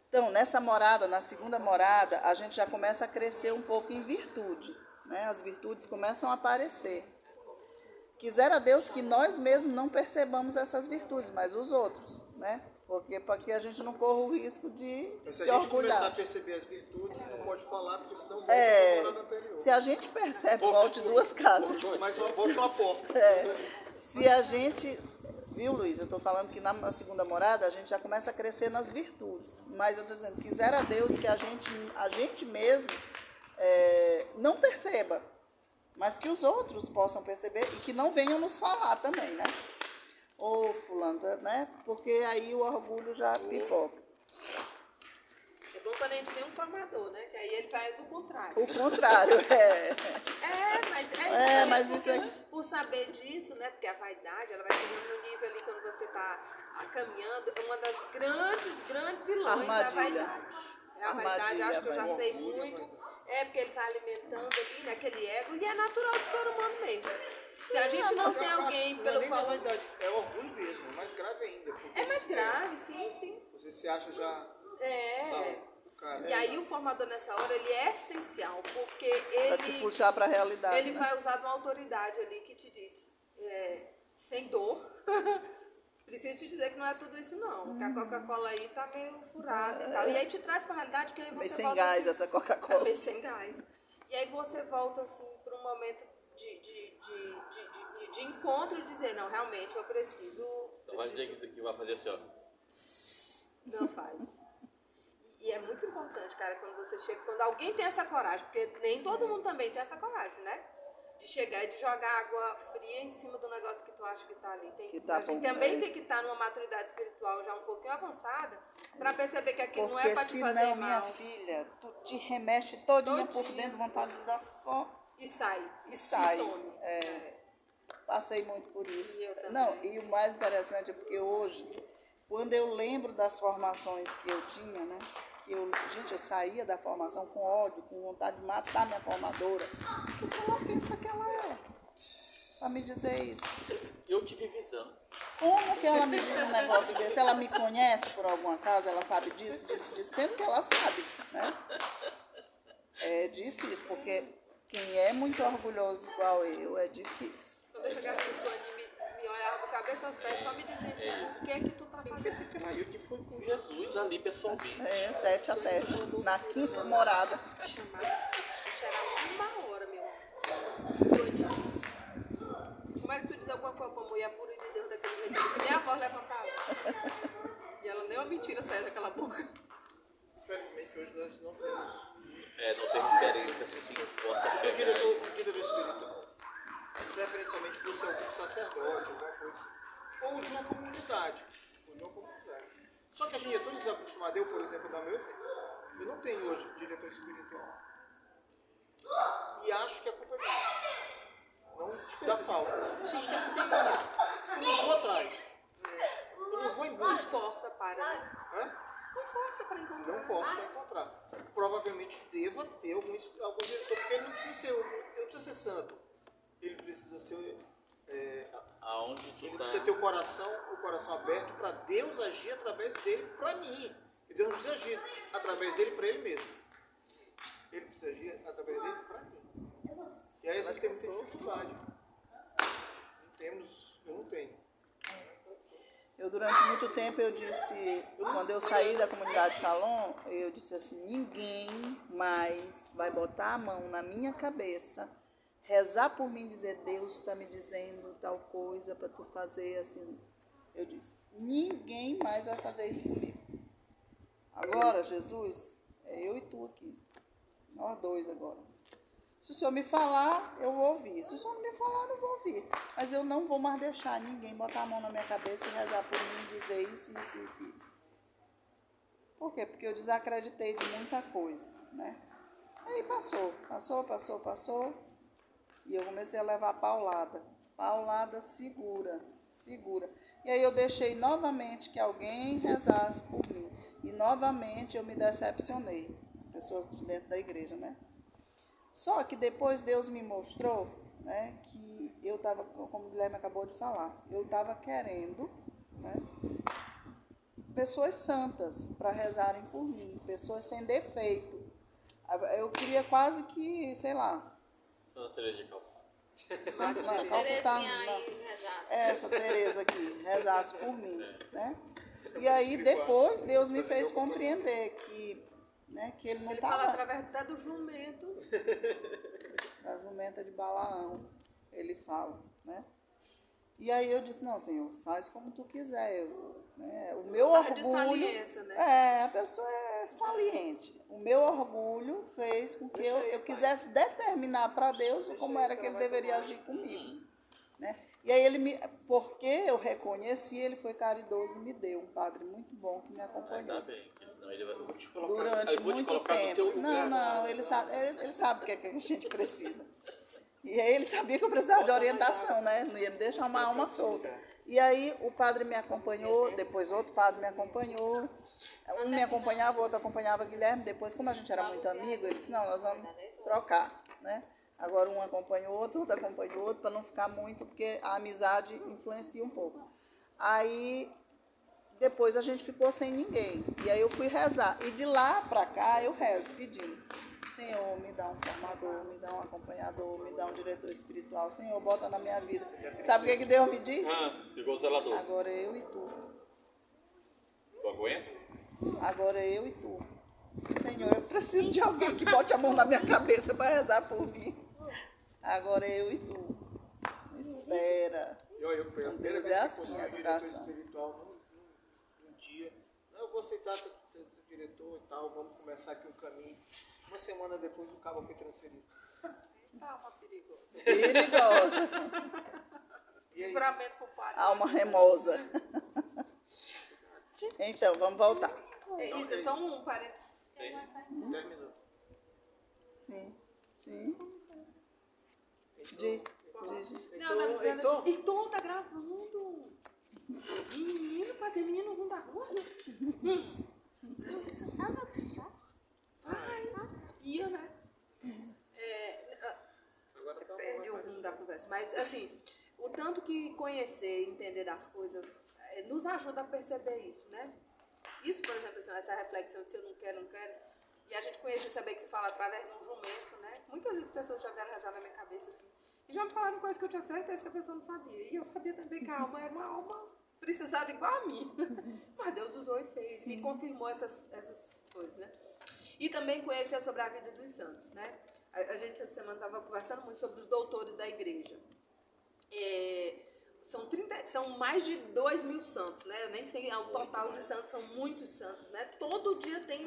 Então, nessa morada, na segunda morada, a gente já começa a crescer um pouco em virtude, né? As virtudes começam a aparecer. Quisera Deus que nós mesmos não percebamos essas virtudes, mas os outros, né? Porque para que a gente não corra o risco de Mas se se a gente começar a orgulhar. perceber as virtudes, não pode falar, porque senão volta para morada anterior. Se a gente percebe, volte duas casas. Volte uma porta. Se a gente, viu, Luiz, eu estou falando que na segunda morada a gente já começa a crescer nas virtudes. Mas eu estou dizendo, quisera Deus que a gente mesmo não perceba, mas que os outros possam perceber e que não venham nos falar também, né? Ô, fulano, né? Porque aí o orgulho já pipoca. É bom quando a gente tem um formador, né? Que aí ele faz o contrário. O contrário, mas isso é... Por saber disso, né? Porque a vaidade, ela vai chegando no nível ali quando você está caminhando, é uma das grandes vilões da Armadilha. vaidade. É a vaidade, Armadilha, acho que eu já vai. sei muito. É porque ele vai alimentando ali, né, aquele ego, e é natural do ser humano mesmo. Se a gente não tem alguém Não é pelo nem qual... na vaidade, é orgulho mesmo, é mais grave ainda. Porque É mais grave, sim. você se acha já É. salvo. Cara, E aí o formador nessa hora, ele é essencial, porque Para te ele... puxar para a realidade, Ele né? vai usar de uma autoridade ali que te diz, sem dor, preciso te dizer que não é tudo isso não, que a Coca-Cola aí tá meio furada e tal. E aí te traz pra realidade que aí você Meio sem volta gás assim, essa é Coca-Cola. meio sem gás. E aí você volta assim para um momento de encontro e dizer, não, realmente eu preciso... Então vai dizer que isso aqui vai fazer assim, ó. Não faz. E é muito importante, cara, quando você chega, quando alguém tem essa coragem, porque nem todo mundo também tem essa coragem, né? De chegar e de jogar água fria em cima do negócio que tu acha que tá ali. A gente também tem que estar numa maturidade espiritual já um pouquinho avançada para perceber que aquilo não é Porque para te fazer senão, minha mal. filha, tu te remexe todinha por dentro, vontade de dar só E sai. e sai. E some. Passei muito por isso. E eu também. Não, e o mais interessante é porque hoje, quando eu lembro das formações que eu tinha, né? Eu saía da formação com ódio, com vontade de matar minha formadora. O que ela pensa que ela é? Pra me dizer isso. Eu tive visão. Como que ela me diz um negócio desse? Ela me conhece por alguma causa? Ela sabe disso, sendo que ela sabe, né? É difícil, porque quem é muito orgulhoso igual eu, é difícil. Quando eu chegava no sonho me olhava do cabeça aos pés, só me dizia assim, o que é que tu tá fazendo? Sei lá, eu que fui com Jesus ali pessoalmente. Tete a tete, na quinta morada. Chamada assim, era 1 hora, meu amor. Sonhando. Como é que tu diz alguma coisa pra mulher pura de Deus daquele jeito? Que nem a voz levantava. E ela nem uma mentira saia daquela boca. infelizmente hoje nós não temos. Não tem referência assim que possa O chegar. diretor espiritual, preferencialmente por ser um sacerdote, alguma coisa assim, ou de uma comunidade. Só que a gente é todo desacostumado. Eu, por exemplo, dar meu exemplo. Eu não tenho hoje diretor espiritual. E acho que a culpa é minha. Não da falta. Acho que a culpa é minha. Eu não vou atrás. Eu não vou em Não busca. esforça para, né? Hã? Não força para encontrar. Não forço para encontrar. Provavelmente deva ter algum diretor, porque ele não precisa ser santo. Ele precisa ser. Aonde tu Ele tá? precisa ter o coração aberto para Deus agir através dele para mim. E Deus não precisa agir através dele para ele mesmo. Ele precisa agir através dele para mim. E aí a gente tem muita dificuldade. Eu não tenho. Eu, durante muito tempo, eu disse, quando eu saí da comunidade Shalom, eu disse assim, ninguém mais vai botar a mão na minha cabeça, rezar por mim, dizer, Deus está me dizendo tal coisa para tu fazer assim. Eu disse, ninguém mais vai fazer isso comigo. Agora, Jesus, é eu e tu aqui. Nós dois agora. Se o senhor me falar, eu vou ouvir. Se o senhor não me falar, eu não vou ouvir. Mas eu não vou mais deixar ninguém botar a mão na minha cabeça e rezar por mim e dizer isso. Por quê? Porque eu desacreditei de muita coisa, né? Aí passou. E eu comecei a levar paulada. Paulada segura. E aí eu deixei novamente que alguém rezasse por mim. E novamente eu me decepcionei. Pessoas de dentro da igreja, né? Só que depois Deus me mostrou, né, que eu estava, como o Guilherme acabou de falar, eu estava querendo, né, pessoas santas para rezarem por mim, pessoas sem defeito. Eu queria quase que, sei lá. Santa Teresa de Calcutá. Terezinha aí rezasse. Essa Teresa aqui rezasse por mim, né? E aí depois Deus me fez compreender que, né, que ele não Ele fala estava... através até do jumento. Da jumenta de Balaão, ele fala, né? E aí eu disse, não, Senhor, faz como tu quiser. Né? O meu Barra de orgulho... saliência, né? A pessoa é saliente. O meu orgulho fez com que eu quisesse determinar para Deus como era que ele deveria agir comigo. Né? E aí porque eu reconheci, ele foi caridoso e me deu um padre muito bom que me acompanhou. Ainda bem, porque senão ele vai... Eu vou te colocar, Durante eu vou te muito colocar no tempo. teu lugar. Não, ele sabe o que é que a gente precisa. E aí ele sabia que eu precisava de orientação, né? Não ia me deixar uma alma solta. E aí o padre me acompanhou, depois outro padre me acompanhou. Um me acompanhava, o outro acompanhava Guilherme. Depois, como a gente era muito amigo, ele disse, não, nós vamos trocar, né? Agora um acompanha o outro acompanha o outro, para não ficar muito, porque a amizade influencia um pouco. Aí, depois a gente ficou sem ninguém. E aí eu fui rezar. E de lá para cá eu rezo, pedindo. Senhor, me dá um formador, me dá um acompanhador, me dá um diretor espiritual. Senhor, bota na minha vida. Sabe o que Deus me disse? Ficou o zelador. Agora eu e tu. Tu aguenta? Agora eu e tu. Senhor, eu preciso de alguém que bote a mão na minha cabeça para rezar por mim. Agora eu e tu. Espera. Eu primeira Deus vez é que assim, fosse a um diretor educação. espiritual num dia, não, eu vou aceitar ser diretor e tal, vamos começar aqui um caminho. Uma semana depois o cabo foi transferido. Alma perigosa. Perigosa. E aí? Livramento pro padre. Alma remosa. Então, vamos voltar. Isa, só um parênteses. Terminou. Sim. Diz. Não, eu tava dizendo assim, Heitor, tá gravando. Menino, fazer menino ruim da rua. Presta atenção. Vai. Ia, né? Agora tá Perde o rumo da conversa. Mas, assim, o tanto que conhecer e entender das coisas nos ajuda a perceber isso, né? Isso, por exemplo, assim, essa reflexão de se eu não quero, e a gente conhecer e saber que se fala através de um jumento, né? Muitas vezes pessoas já vieram rezar na minha cabeça, assim, e já me falaram coisas que eu tinha certeza que a pessoa não sabia. E eu sabia também que a alma era uma alma precisada igual a mim. Mas Deus usou e fez, me confirmou essas coisas, né? E também conhecer sobre a vida dos santos, né? A gente essa semana estava conversando muito sobre os doutores da igreja. São mais de 2.000 santos, né? Eu nem sei o total de santos, são muitos santos, né? Todo dia tem